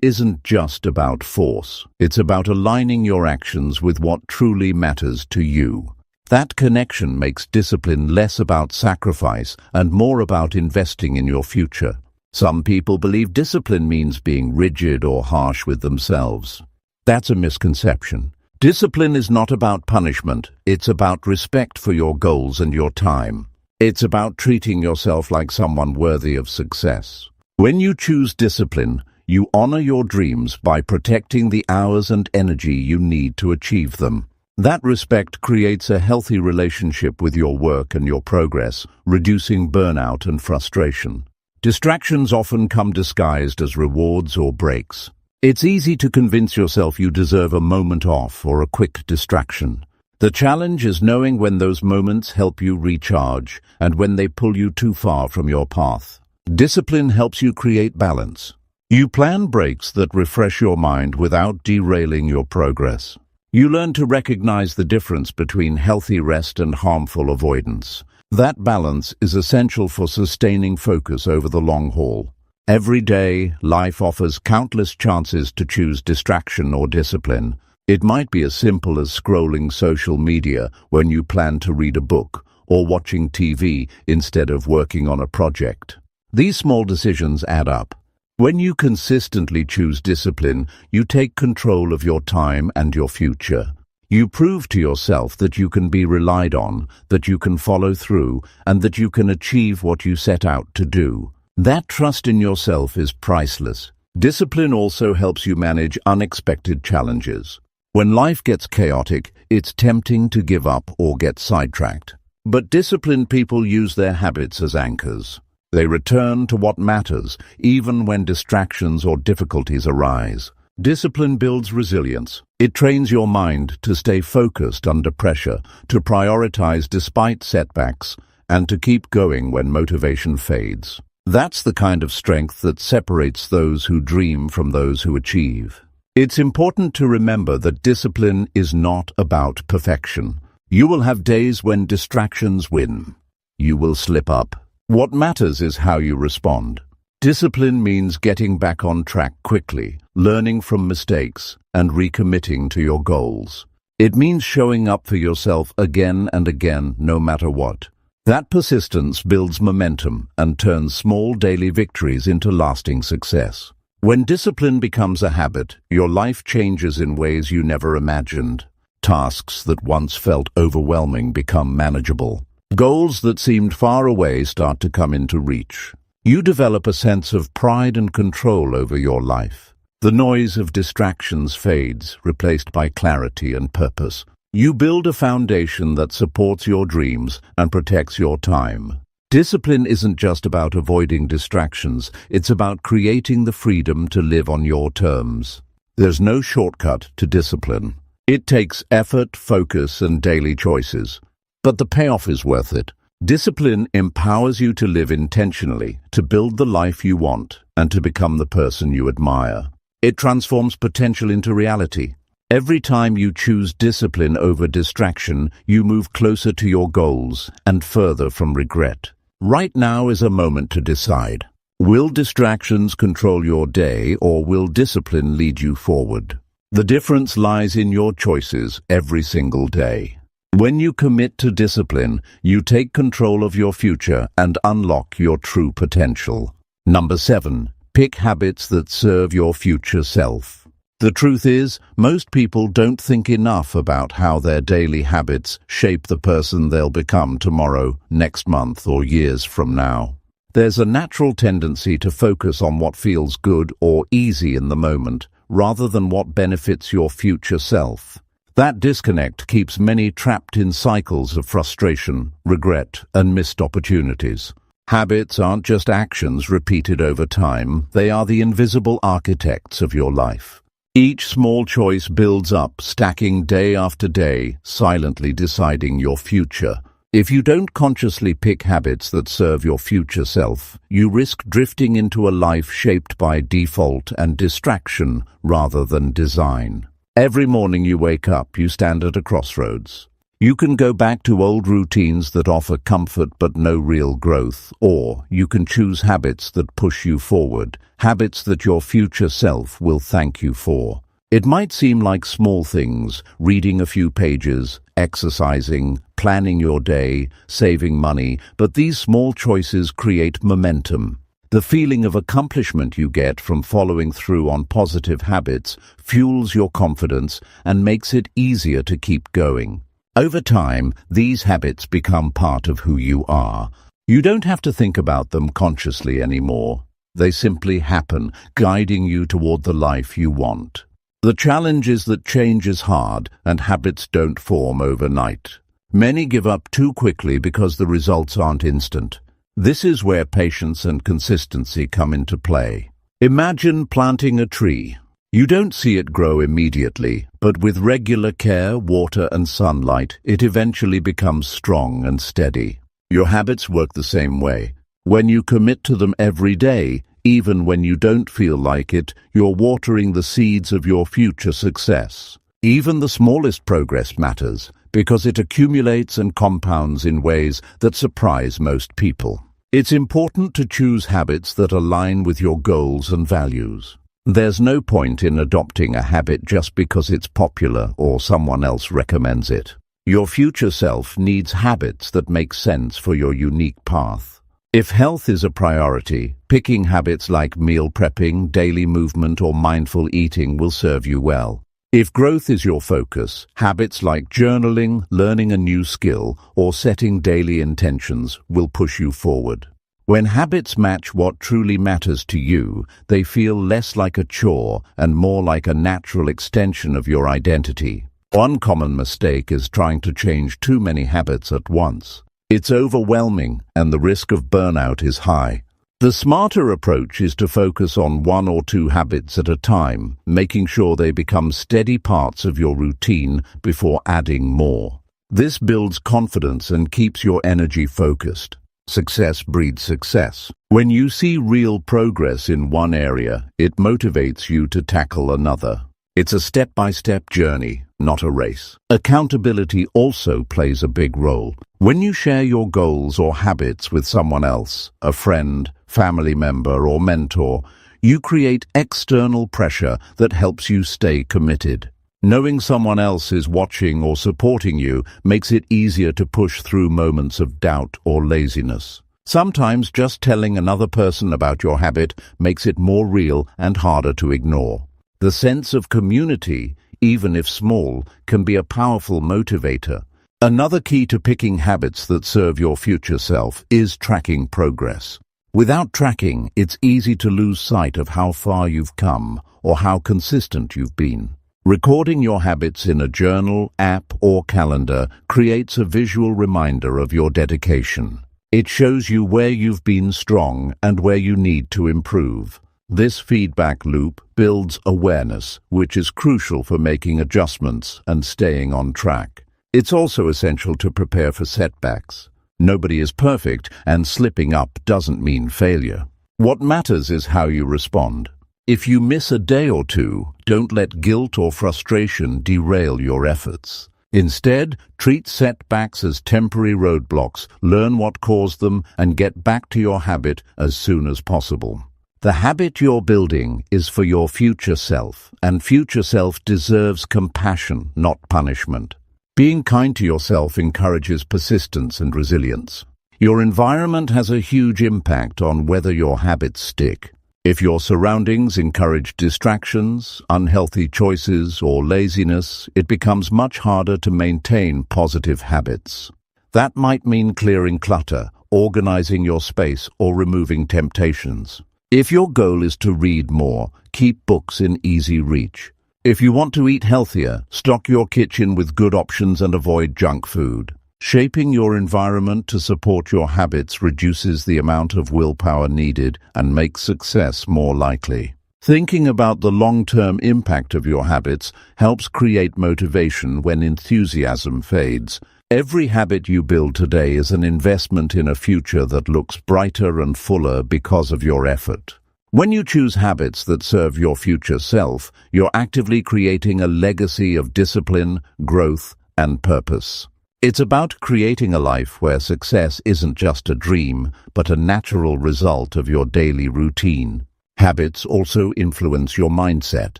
isn't just about force. It's about aligning your actions with what truly matters to you. That connection makes discipline less about sacrifice and more about investing in your future. Some people believe discipline means being rigid or harsh with themselves. That's a misconception. Discipline is not about punishment. It's about respect for your goals and your time. It's about treating yourself like someone worthy of success. When you choose discipline, you honor your dreams by protecting the hours and energy you need to achieve them. That respect creates a healthy relationship with your work and your progress, reducing burnout and frustration. Distractions often come disguised as rewards or breaks. It's easy to convince yourself you deserve a moment off or a quick distraction. The challenge is knowing when those moments help you recharge and when they pull you too far from your path. Discipline helps you create balance. You plan breaks that refresh your mind without derailing your progress. You learn to recognize the difference between healthy rest and harmful avoidance. That balance is essential for sustaining focus over the long haul. Every day, life offers countless chances to choose distraction or discipline. It might be as simple as scrolling social media when you plan to read a book, or watching TV instead of working on a project. These small decisions add up. When you consistently choose discipline, you take control of your time and your future. You prove to yourself that you can be relied on, that you can follow through, and that you can achieve what you set out to do. That trust in yourself is priceless. Discipline also helps you manage unexpected challenges. When life gets chaotic, it's tempting to give up or get sidetracked. But disciplined people use their habits as anchors. They return to what matters, even when distractions or difficulties arise. Discipline builds resilience. It trains your mind to stay focused under pressure, to prioritize despite setbacks, and to keep going when motivation fades. That's the kind of strength that separates those who dream from those who achieve. It's important to remember that discipline is not about perfection. You will have days when distractions win. You will slip up. What matters is how you respond. Discipline means getting back on track quickly, learning from mistakes, and recommitting to your goals. It means showing up for yourself again and again, no matter what. That persistence builds momentum and turns small daily victories into lasting success. When discipline becomes a habit, your life changes in ways you never imagined. Tasks that once felt overwhelming become manageable. Goals that seemed far away start to come into reach. You develop a sense of pride and control over your life. The noise of distractions fades, replaced by clarity and purpose. You build a foundation that supports your dreams and protects your time. Discipline isn't just about avoiding distractions, it's about creating the freedom to live on your terms. There's no shortcut to discipline. It takes effort, focus, and daily choices. But the payoff is worth it. Discipline empowers you to live intentionally, to build the life you want, and to become the person you admire. It transforms potential into reality. Every time you choose discipline over distraction, you move closer to your goals and further from regret. Right now is a moment to decide. Will distractions control your day, or will discipline lead you forward? The difference lies in your choices every single day. When you commit to discipline, you take control of your future and unlock your true potential. Number 7. Pick habits that serve your future self. The truth is, most people don't think enough about how their daily habits shape the person they'll become tomorrow, next month, or years from now. There's a natural tendency to focus on what feels good or easy in the moment, rather than what benefits your future self. That disconnect keeps many trapped in cycles of frustration, regret, and missed opportunities. Habits aren't just actions repeated over time, they are the invisible architects of your life. Each small choice builds up, stacking day after day, silently deciding your future. If you don't consciously pick habits that serve your future self, you risk drifting into a life shaped by default and distraction rather than design. Every morning you wake up, you stand at a crossroads. You can go back to old routines that offer comfort but no real growth, or you can choose habits that push you forward, habits that your future self will thank you for. It might seem like small things, reading a few pages, exercising, planning your day, saving money, but these small choices create momentum. The feeling of accomplishment you get from following through on positive habits fuels your confidence and makes it easier to keep going. Over time, these habits become part of who you are. You don't have to think about them consciously anymore. They simply happen, guiding you toward the life you want. The challenge is that change is hard and habits don't form overnight. Many give up too quickly because the results aren't instant. This is where patience and consistency come into play. Imagine planting a tree. You don't see it grow immediately, but with regular care, water and sunlight, it eventually becomes strong and steady. Your habits work the same way. When you commit to them every day, even when you don't feel like it, you're watering the seeds of your future success. Even the smallest progress matters, because it accumulates and compounds in ways that surprise most people. It's important to choose habits that align with your goals and values. There's no point in adopting a habit just because it's popular or someone else recommends it. Your future self needs habits that make sense for your unique path. If health is a priority, picking habits like meal prepping, daily movement, or mindful eating will serve you well. If growth is your focus, habits like journaling, learning a new skill, or setting daily intentions will push you forward. When habits match what truly matters to you, they feel less like a chore and more like a natural extension of your identity. One common mistake is trying to change too many habits at once. It's overwhelming, and the risk of burnout is high. The smarter approach is to focus on one or two habits at a time, making sure they become steady parts of your routine before adding more. This builds confidence and keeps your energy focused. Success breeds success. When you see real progress in one area, it motivates you to tackle another. It's a step-by-step journey, not a race. Accountability also plays a big role. When you share your goals or habits with someone else, a friend, family member, or mentor, you create external pressure that helps you stay committed. Knowing someone else is watching or supporting you makes it easier to push through moments of doubt or laziness. Sometimes just telling another person about your habit makes it more real and harder to ignore. The sense of community, even if small, can be a powerful motivator. Another key to picking habits that serve your future self is tracking progress. Without tracking, it's easy to lose sight of how far you've come or how consistent you've been. Recording your habits in a journal, app, or calendar creates a visual reminder of your dedication. It shows you where you've been strong and where you need to improve. This feedback loop builds awareness, which is crucial for making adjustments and staying on track. It's also essential to prepare for setbacks. Nobody is perfect, and slipping up doesn't mean failure. What matters is how you respond. If you miss a day or two, don't let guilt or frustration derail your efforts. Instead, treat setbacks as temporary roadblocks, learn what caused them, and get back to your habit as soon as possible. The habit you're building is for your future self, and future self deserves compassion, not punishment. Being kind to yourself encourages persistence and resilience. Your environment has a huge impact on whether your habits stick. If your surroundings encourage distractions, unhealthy choices, or laziness, it becomes much harder to maintain positive habits. That might mean clearing clutter, organizing your space, or removing temptations. If your goal is to read more, keep books in easy reach. If you want to eat healthier, stock your kitchen with good options and avoid junk food. Shaping your environment to support your habits reduces the amount of willpower needed and makes success more likely. Thinking about the long-term impact of your habits helps create motivation when enthusiasm fades. Every habit you build today is an investment in a future that looks brighter and fuller because of your effort. When you choose habits that serve your future self, you're actively creating a legacy of discipline, growth, and purpose. It's about creating a life where success isn't just a dream, but a natural result of your daily routine. Habits also influence your mindset.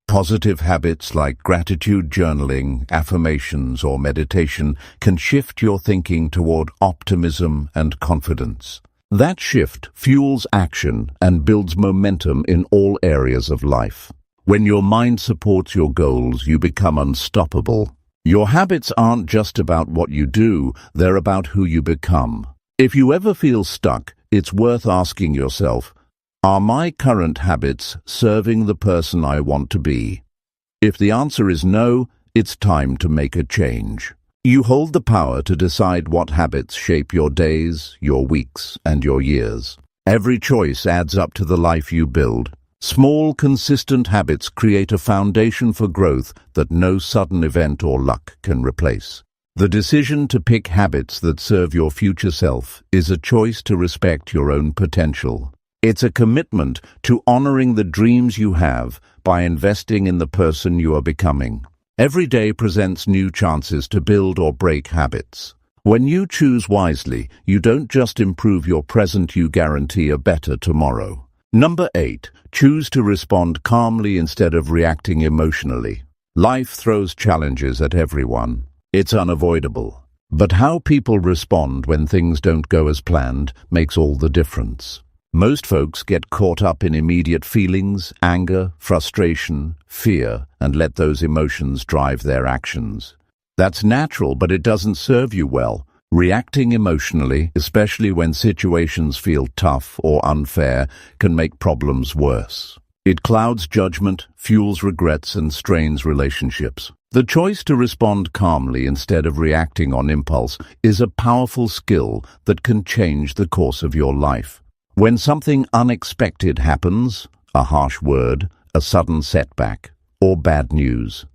Positive habits like gratitude journaling, affirmations, or meditation can shift your thinking toward optimism and confidence. That shift fuels action and builds momentum in all areas of life. When your mind supports your goals, you become unstoppable. Your habits aren't just about what you do, they're about who you become. If you ever feel stuck, it's worth asking yourself, are my current habits serving the person I want to be? If the answer is no, it's time to make a change. You hold the power to decide what habits shape your days, your weeks, and your years. Every choice adds up to the life you build. Small, consistent habits create a foundation for growth that no sudden event or luck can replace. The decision to pick habits that serve your future self is a choice to respect your own potential. It's a commitment to honoring the dreams you have by investing in the person you are becoming. Every day presents new chances to build or break habits. When you choose wisely, you don't just improve your present, you guarantee a better tomorrow. Number 8. Choose to respond calmly instead of reacting emotionally. Life throws challenges at everyone. It's unavoidable. But how people respond when things don't go as planned makes all the difference. Most folks get caught up in immediate feelings, anger, frustration, fear, and let those emotions drive their actions. That's natural, but it doesn't serve you well. Reacting emotionally, especially when situations feel tough or unfair, can make problems worse. It clouds judgment, fuels regrets, and strains relationships. The choice to respond calmly instead of reacting on impulse is a powerful skill that can change the course of your life. When something unexpected happens, a harsh word, a sudden setback, or bad news,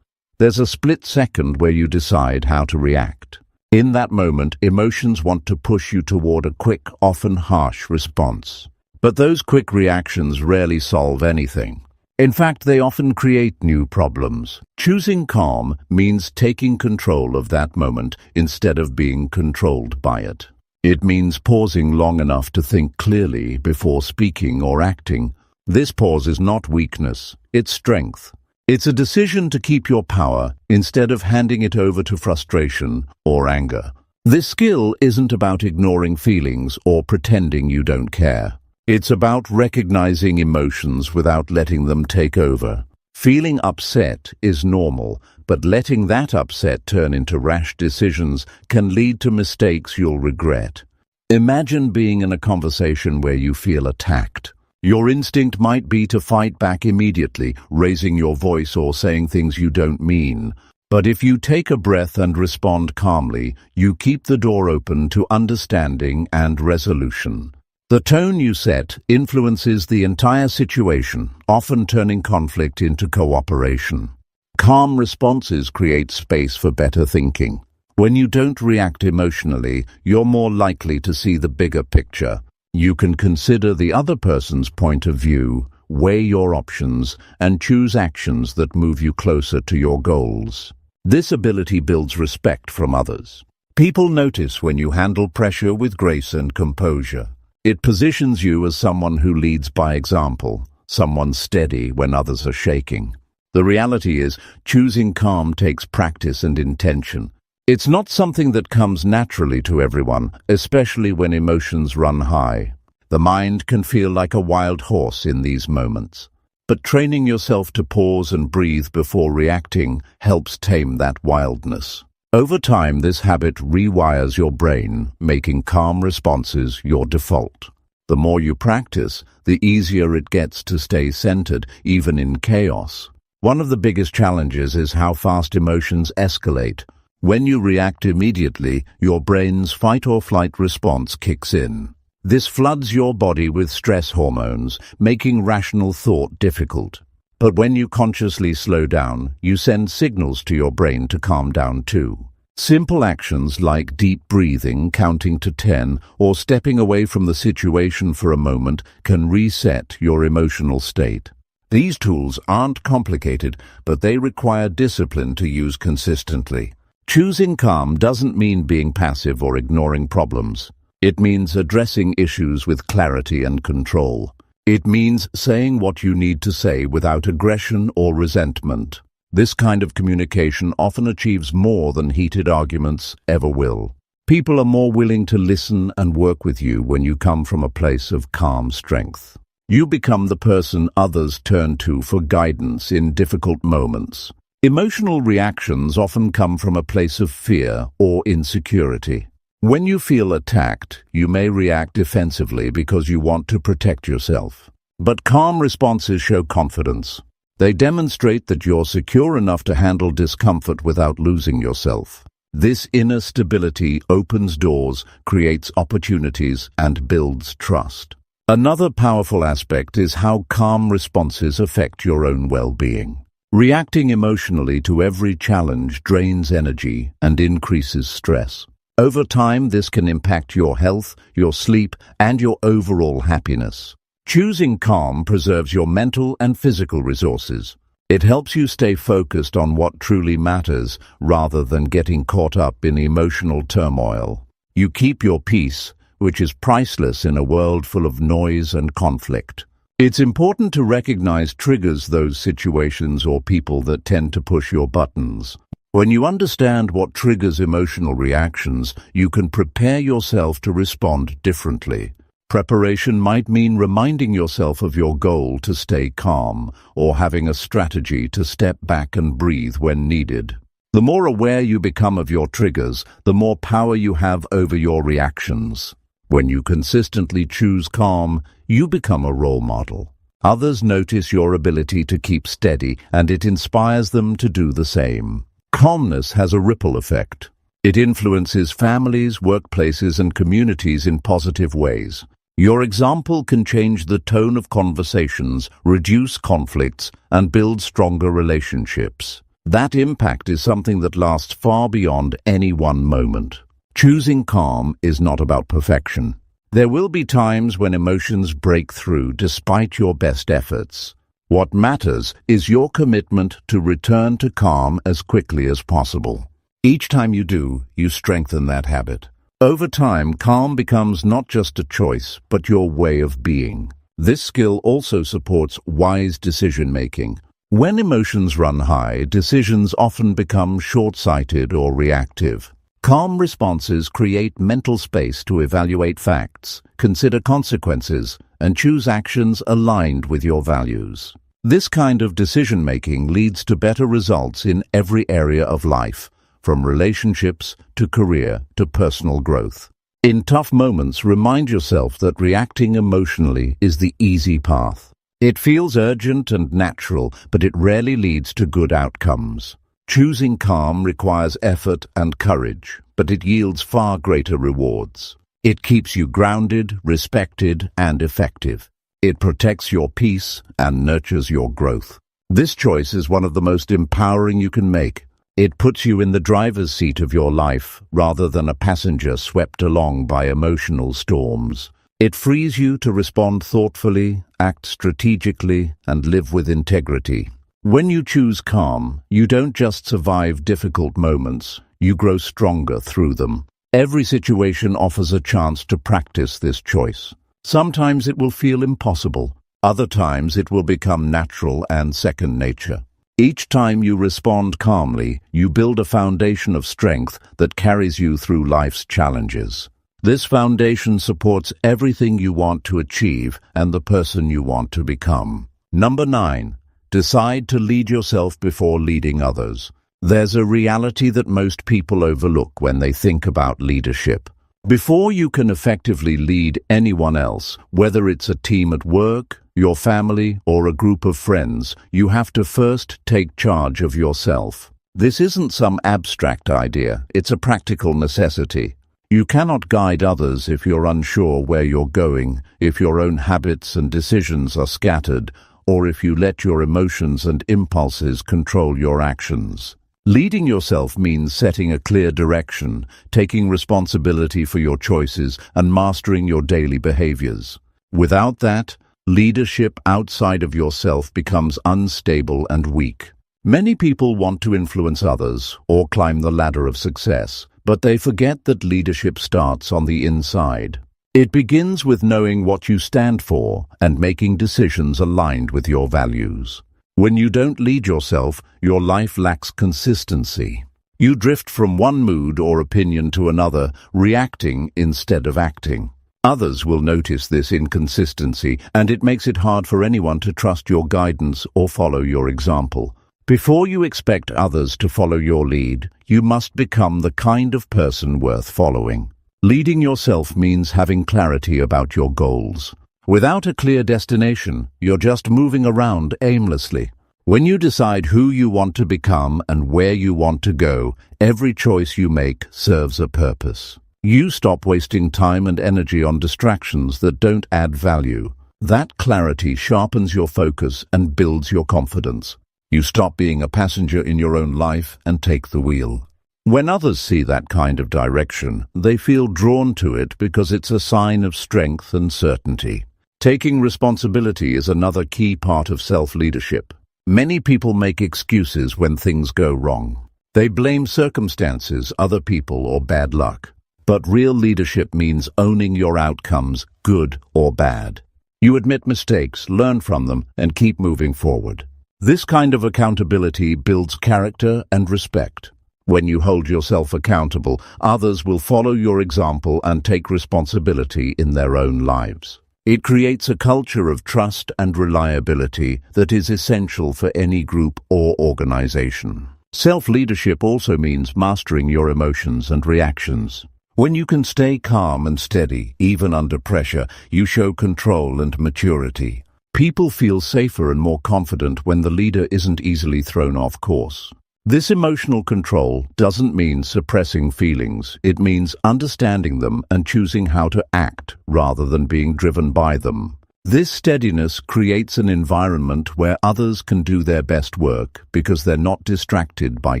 there's a split second where you decide how to react. In that moment, emotions want to push you toward a quick, often harsh response. But those quick reactions rarely solve anything. In fact, they often create new problems. Choosing calm means taking control of that moment instead of being controlled by it. It means pausing long enough to think clearly before speaking or acting. This pause is not weakness, it's strength. It's a decision to keep your power instead of handing it over to frustration or anger. This skill isn't about ignoring feelings or pretending you don't care. It's about recognizing emotions without letting them take over. Feeling upset is normal, but letting that upset turn into rash decisions can lead to mistakes you'll regret. Imagine being in a conversation where you feel attacked. Your instinct might be to fight back immediately, raising your voice or saying things you don't mean. But if you take a breath and respond calmly, you keep the door open to understanding and resolution. The tone you set influences the entire situation, often turning conflict into cooperation. Calm responses create space for better thinking. When you don't react emotionally, you're more likely to see the bigger picture. You can consider the other person's point of view, weigh your options, and choose actions that move you closer to your goals. This ability builds respect from others. People notice when you handle pressure with grace and composure. It positions you as someone who leads by example, someone steady when others are shaking. The reality is, choosing calm takes practice and intention. It's not something that comes naturally to everyone, especially when emotions run high. The mind can feel like a wild horse in these moments. But training yourself to pause and breathe before reacting helps tame that wildness. Over time, this habit rewires your brain, making calm responses your default. The more you practice, the easier it gets to stay centered, even in chaos. One of the biggest challenges is how fast emotions escalate. When you react immediately, your brain's fight-or-flight response kicks in. This floods your body with stress hormones, making rational thought difficult. But when you consciously slow down, you send signals to your brain to calm down too. Simple actions like deep breathing, counting to 10, or stepping away from the situation for a moment can reset your emotional state. These tools aren't complicated, but they require discipline to use consistently. Choosing calm doesn't mean being passive or ignoring problems. It means addressing issues with clarity and control. It means saying what you need to say without aggression or resentment. This kind of communication often achieves more than heated arguments ever will. People are more willing to listen and work with you when you come from a place of calm strength. You become the person others turn to for guidance in difficult moments. Emotional reactions often come from a place of fear or insecurity. When you feel attacked, you may react defensively because you want to protect yourself. But calm responses show confidence. They demonstrate that you're secure enough to handle discomfort without losing yourself. This inner stability opens doors, creates opportunities, and builds trust. Another powerful aspect is how calm responses affect your own well-being. Reacting emotionally to every challenge drains energy and increases stress. Over time, this can impact your health, your sleep, and your overall happiness. Choosing calm preserves your mental and physical resources. It helps you stay focused on what truly matters rather than getting caught up in emotional turmoil. You keep your peace, which is priceless in a world full of noise and conflict. It's important to recognize triggers, those situations or people that tend to push your buttons. When you understand what triggers emotional reactions, you can prepare yourself to respond differently. Preparation might mean reminding yourself of your goal to stay calm, or having a strategy to step back and breathe when needed. The more aware you become of your triggers, the more power you have over your reactions. When you consistently choose calm, you become a role model. Others notice your ability to keep steady, and it inspires them to do the same. Calmness has a ripple effect. It influences families, workplaces, and communities in positive ways. Your example can change the tone of conversations, reduce conflicts, and build stronger relationships. That impact is something that lasts far beyond any one moment. Choosing calm is not about perfection. There will be times when emotions break through despite your best efforts. What matters is your commitment to return to calm as quickly as possible. Each time you do, you strengthen that habit. Over time, calm becomes not just a choice, but your way of being. This skill also supports wise decision-making. When emotions run high, decisions often become short-sighted or reactive. Calm responses create mental space to evaluate facts, consider consequences, and choose actions aligned with your values. This kind of decision-making leads to better results in every area of life, from relationships to career to personal growth. In tough moments, remind yourself that reacting emotionally is the easy path. It feels urgent and natural, but it rarely leads to good outcomes. Choosing calm requires effort and courage, but it yields far greater rewards. It keeps you grounded, respected, and effective. It protects your peace and nurtures your growth. This choice is one of the most empowering you can make. It puts you in the driver's seat of your life rather than a passenger swept along by emotional storms. It frees you to respond thoughtfully, act strategically, and live with integrity. When you choose calm, you don't just survive difficult moments, you grow stronger through them. Every situation offers a chance to practice this choice. Sometimes it will feel impossible, other times it will become natural and second nature. Each time you respond calmly, you build a foundation of strength that carries you through life's challenges. This foundation supports everything you want to achieve and the person you want to become. Number 9. Decide to lead yourself before leading others. There's a reality that most people overlook when they think about leadership. Before you can effectively lead anyone else, whether it's a team at work, your family, or a group of friends, you have to first take charge of yourself. This isn't some abstract idea, it's a practical necessity. You cannot guide others if you're unsure where you're going, if your own habits and decisions are scattered, or if you let your emotions and impulses control your actions. Leading yourself means setting a clear direction, taking responsibility for your choices, and mastering your daily behaviors. Without that, leadership outside of yourself becomes unstable and weak. Many people want to influence others or climb the ladder of success, but they forget that leadership starts on the inside. It begins with knowing what you stand for and making decisions aligned with your values. When you don't lead yourself, your life lacks consistency. You drift from one mood or opinion to another, reacting instead of acting. Others will notice this inconsistency, and it makes it hard for anyone to trust your guidance or follow your example. Before you expect others to follow your lead, you must become the kind of person worth following. Leading yourself means having clarity about your goals. Without a clear destination, you're just moving around aimlessly. When you decide who you want to become and where you want to go, every choice you make serves a purpose. You stop wasting time and energy on distractions that don't add value. That clarity sharpens your focus and builds your confidence. You stop being a passenger in your own life and take the wheel. When others see that kind of direction, they feel drawn to it because it's a sign of strength and certainty. Taking responsibility is another key part of self-leadership. Many people make excuses when things go wrong. They blame circumstances, other people, or bad luck. But real leadership means owning your outcomes, good or bad. You admit mistakes, learn from them, and keep moving forward. This kind of accountability builds character and respect. When you hold yourself accountable, others will follow your example and take responsibility in their own lives. It creates a culture of trust and reliability that is essential for any group or organization. Self-leadership also means mastering your emotions and reactions. When you can stay calm and steady, even under pressure, you show control and maturity. People feel safer and more confident when the leader isn't easily thrown off course. This emotional control doesn't mean suppressing feelings. It means understanding them and choosing how to act rather than being driven by them. This steadiness creates an environment where others can do their best work because they're not distracted by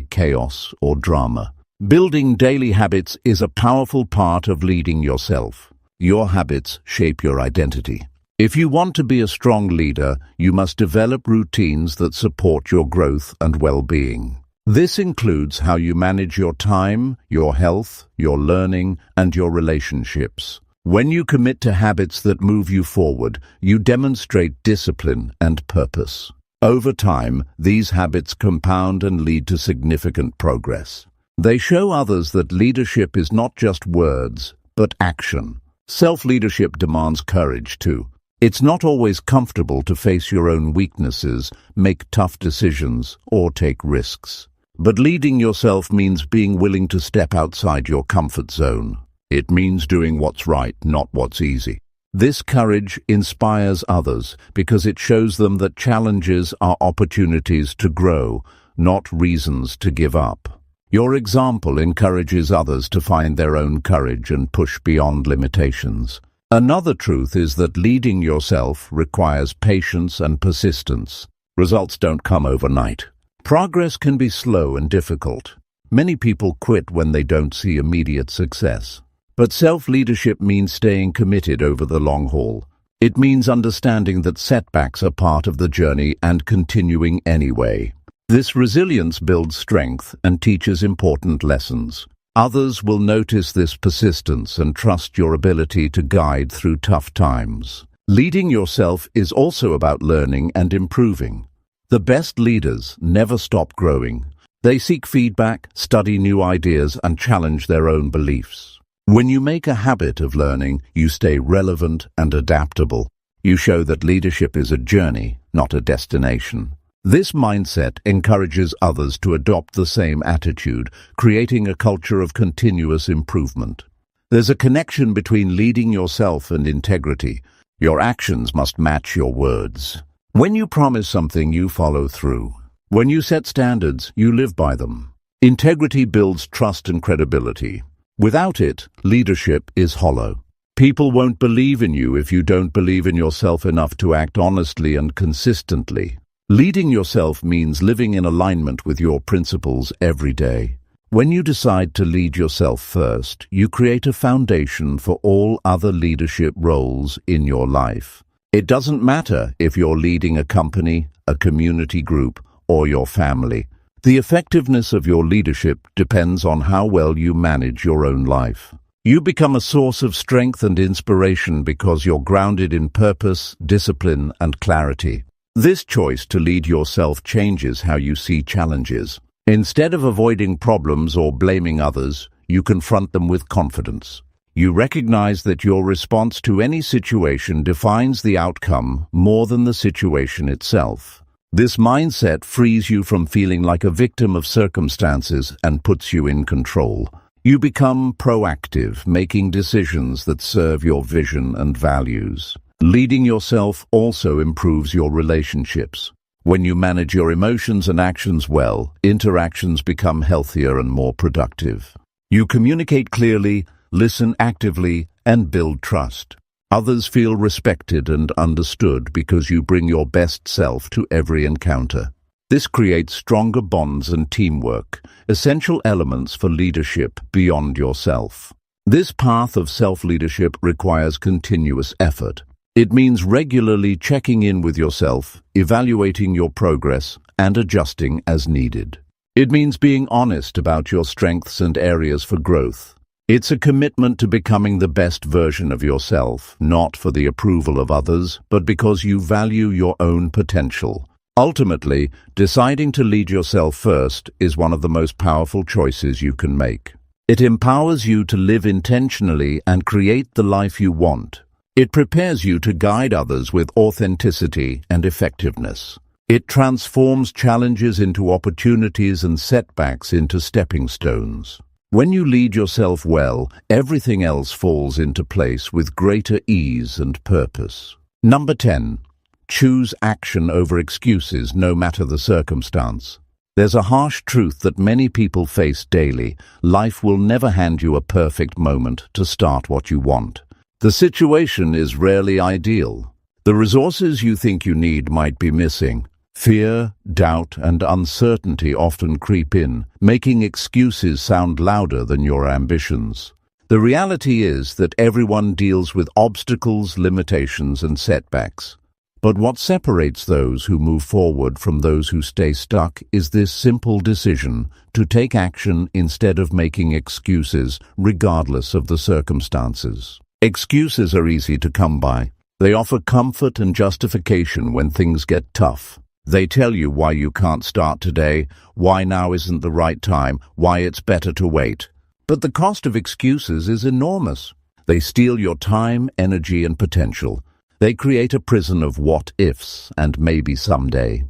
chaos or drama. Building daily habits is a powerful part of leading yourself. Your habits shape your identity. If you want to be a strong leader, you must develop routines that support your growth and well-being. This includes how you manage your time, your health, your learning, and your relationships. When you commit to habits that move you forward, you demonstrate discipline and purpose. Over time, these habits compound and lead to significant progress. They show others that leadership is not just words, but action. Self-leadership demands courage, too. It's not always comfortable to face your own weaknesses, make tough decisions, or take risks. But leading yourself means being willing to step outside your comfort zone. It means doing what's right, not what's easy. This courage inspires others because it shows them that challenges are opportunities to grow, not reasons to give up. Your example encourages others to find their own courage and push beyond limitations. Another truth is that leading yourself requires patience and persistence. Results don't come overnight. Progress can be slow and difficult. Many people quit when they don't see immediate success. But self-leadership means staying committed over the long haul. It means understanding that setbacks are part of the journey and continuing anyway. This resilience builds strength and teaches important lessons. Others will notice this persistence and trust your ability to guide through tough times. Leading yourself is also about learning and improving. The best leaders never stop growing. They seek feedback, study new ideas, and challenge their own beliefs. When you make a habit of learning, you stay relevant and adaptable. You show that leadership is a journey, not a destination. This mindset encourages others to adopt the same attitude, creating a culture of continuous improvement. There's a connection between leading yourself and integrity. Your actions must match your words. When you promise something, you follow through. When you set standards, you live by them. Integrity builds trust and credibility. Without it, leadership is hollow. People won't believe in you if you don't believe in yourself enough to act honestly and consistently. Leading yourself means living in alignment with your principles every day. When you decide to lead yourself first, you create a foundation for all other leadership roles in your life. It doesn't matter if you're leading a company, a community group, or your family. The effectiveness of your leadership depends on how well you manage your own life. You become a source of strength and inspiration because you're grounded in purpose, discipline, and clarity. This choice to lead yourself changes how you see challenges. Instead of avoiding problems or blaming others, you confront them with confidence. You recognize that your response to any situation defines the outcome more than the situation itself. This mindset frees you from feeling like a victim of circumstances and puts you in control. You become proactive, making decisions that serve your vision and values. Leading yourself also improves your relationships. When you manage your emotions and actions well, interactions become healthier and more productive. You communicate clearly, listen actively, and build trust. Others feel respected and understood because you bring your best self to every encounter. This creates stronger bonds and teamwork, essential elements for leadership beyond yourself. This path of self-leadership requires continuous effort. It means regularly checking in with yourself, evaluating your progress, and adjusting as needed. It means being honest about your strengths and areas for growth. It's a commitment to becoming the best version of yourself, not for the approval of others, but because you value your own potential. Ultimately, deciding to lead yourself first is one of the most powerful choices you can make. It empowers you to live intentionally and create the life you want. It prepares you to guide others with authenticity and effectiveness. It transforms challenges into opportunities and setbacks into stepping stones. When you lead yourself well, everything else falls into place with greater ease and purpose. Number 10. Choose action over excuses no matter the circumstance. There's a harsh truth that many people face daily. Life will never hand you a perfect moment to start what you want. The situation is rarely ideal. The resources you think you need might be missing. Fear, doubt, and uncertainty often creep in, making excuses sound louder than your ambitions. The reality is that everyone deals with obstacles, limitations, and setbacks. But what separates those who move forward from those who stay stuck is this simple decision to take action instead of making excuses, regardless of the circumstances. Excuses are easy to come by. They offer comfort and justification when things get tough. They tell you why you can't start today, why now isn't the right time, why it's better to wait. But the cost of excuses is enormous. They steal your time, energy, and potential. They create a prison of what-ifs and maybe someday.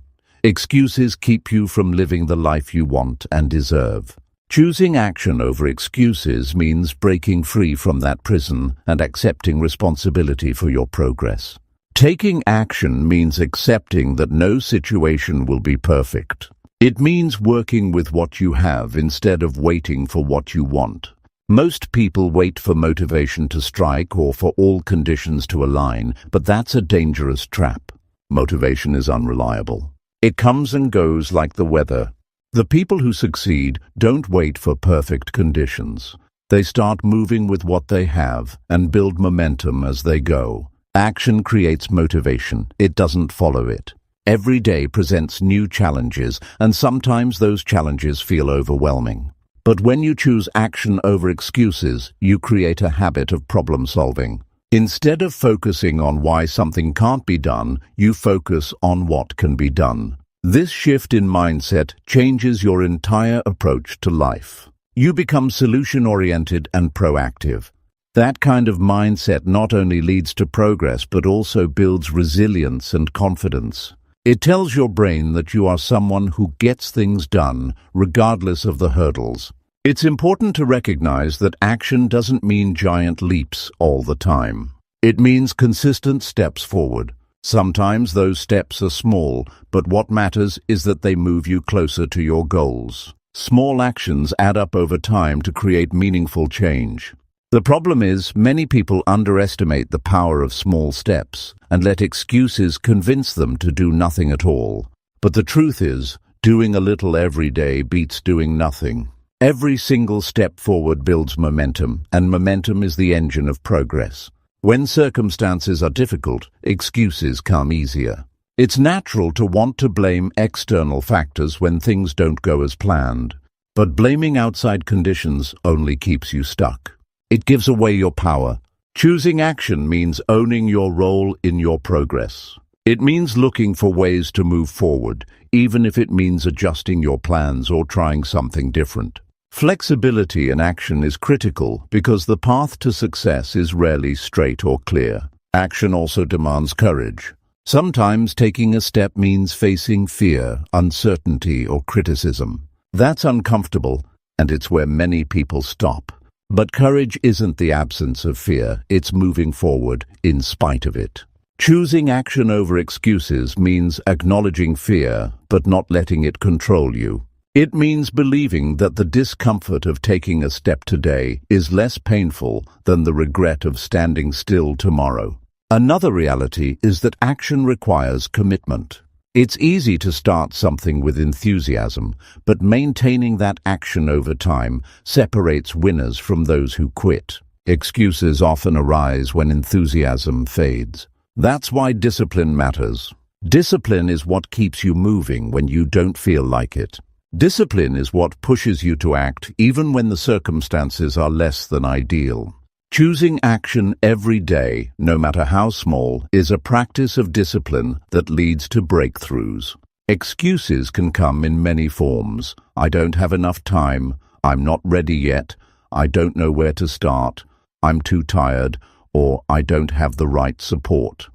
Excuses keep you from living the life you want and deserve. Choosing action over excuses means breaking free from that prison and accepting responsibility for your progress. Taking action means accepting that no situation will be perfect. It means working with what you have instead of waiting for what you want. Most people wait for motivation to strike or for all conditions to align, but that's a dangerous trap. Motivation is unreliable. It comes and goes like the weather. The people who succeed don't wait for perfect conditions. They start moving with what they have and build momentum as they go. Action creates motivation. It doesn't follow it. Every day presents new challenges, and sometimes those challenges feel overwhelming. But when you choose action over excuses, you create a habit of problem solving. Instead of focusing on why something can't be done, you focus on what can be done. This shift in mindset changes your entire approach to life. You become solution-oriented and proactive. That kind of mindset not only leads to progress but also builds resilience and confidence. It tells your brain that you are someone who gets things done, regardless of the hurdles. It's important to recognize that action doesn't mean giant leaps all the time. It means consistent steps forward. Sometimes those steps are small, but what matters is that they move you closer to your goals. Small actions add up over time to create meaningful change. The problem is, many people underestimate the power of small steps and let excuses convince them to do nothing at all. But the truth is, doing a little every day beats doing nothing. Every single step forward builds momentum, and momentum is the engine of progress. When circumstances are difficult, excuses come easier. It's natural to want to blame external factors when things don't go as planned. But blaming outside conditions only keeps you stuck. It gives away your power. Choosing action means owning your role in your progress. It means looking for ways to move forward, even if it means adjusting your plans or trying something different. Flexibility in action is critical because the path to success is rarely straight or clear. Action also demands courage. Sometimes taking a step means facing fear, uncertainty, or criticism. That's uncomfortable, and it's where many people stop. But courage isn't the absence of fear, it's moving forward in spite of it. Choosing action over excuses means acknowledging fear, but not letting it control you. It means believing that the discomfort of taking a step today is less painful than the regret of standing still tomorrow. Another reality is that action requires commitment. It's easy to start something with enthusiasm, but maintaining that action over time separates winners from those who quit. Excuses often arise when enthusiasm fades. That's why discipline matters. Discipline is what keeps you moving when you don't feel like it. Discipline is what pushes you to act even when the circumstances are less than ideal. Choosing action every day, no matter how small, is a practice of discipline that leads to breakthroughs. Excuses can come in many forms. I don't have enough time. I'm not ready yet. I don't know where to start. I'm too tired, or I don't have the right support.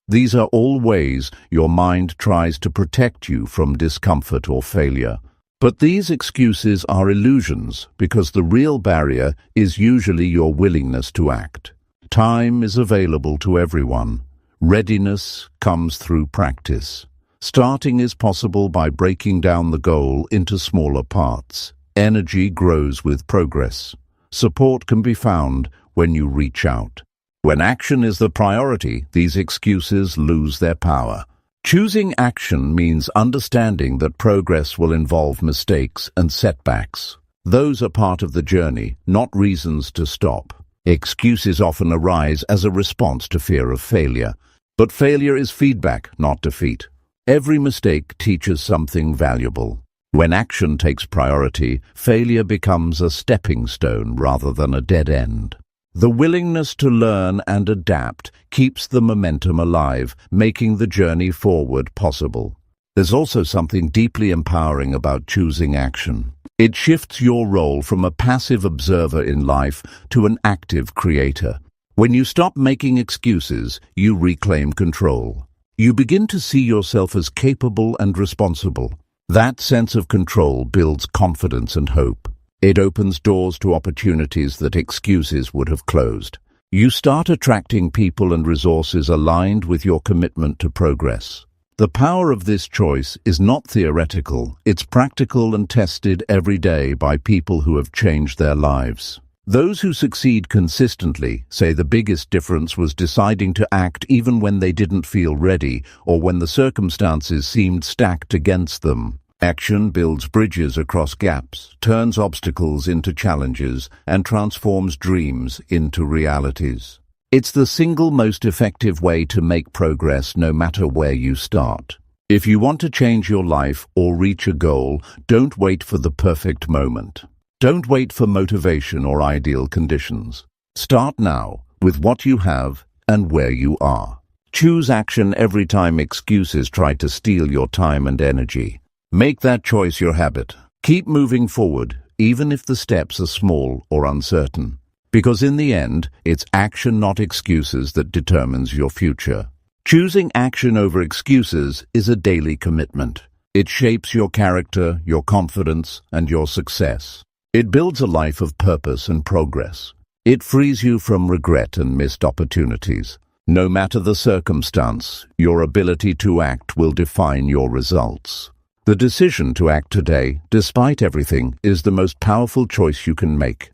These are all ways your mind tries to protect you from discomfort or failure. But these excuses are illusions because the real barrier is usually your willingness to act. Time is available to everyone. Readiness comes through practice. Starting is possible by breaking down the goal into smaller parts. Energy grows with progress. Support can be found when you reach out. When action is the priority, these excuses lose their power. Choosing action means understanding that progress will involve mistakes and setbacks. Those are part of the journey, not reasons to stop. Excuses often arise as a response to fear of failure. But failure is feedback, not defeat. Every mistake teaches something valuable. When action takes priority, failure becomes a stepping stone rather than a dead end. The willingness to learn and adapt keeps the momentum alive, making the journey forward possible. There's also something deeply empowering about choosing action. It shifts your role from a passive observer in life to an active creator. When you stop making excuses, you reclaim control. You begin to see yourself as capable and responsible. That sense of control builds confidence and hope. It opens doors to opportunities that excuses would have closed. You start attracting people and resources aligned with your commitment to progress. The power of this choice is not theoretical, it's practical and tested every day by people who have changed their lives. Those who succeed consistently say the biggest difference was deciding to act even when they didn't feel ready or when the circumstances seemed stacked against them. Action builds bridges across gaps, turns obstacles into challenges, and transforms dreams into realities. It's the single most effective way to make progress no matter where you start. If you want to change your life or reach a goal, don't wait for the perfect moment. Don't wait for motivation or ideal conditions. Start now with what you have and where you are. Choose action every time excuses try to steal your time and energy. Make that choice your habit. Keep moving forward, even if the steps are small or uncertain. Because in the end, it's action, not excuses, that determines your future. Choosing action over excuses is a daily commitment. It shapes your character, your confidence, and your success. It builds a life of purpose and progress. It frees you from regret and missed opportunities. No matter the circumstance, your ability to act will define your results. The decision to act today, despite everything, is the most powerful choice you can make.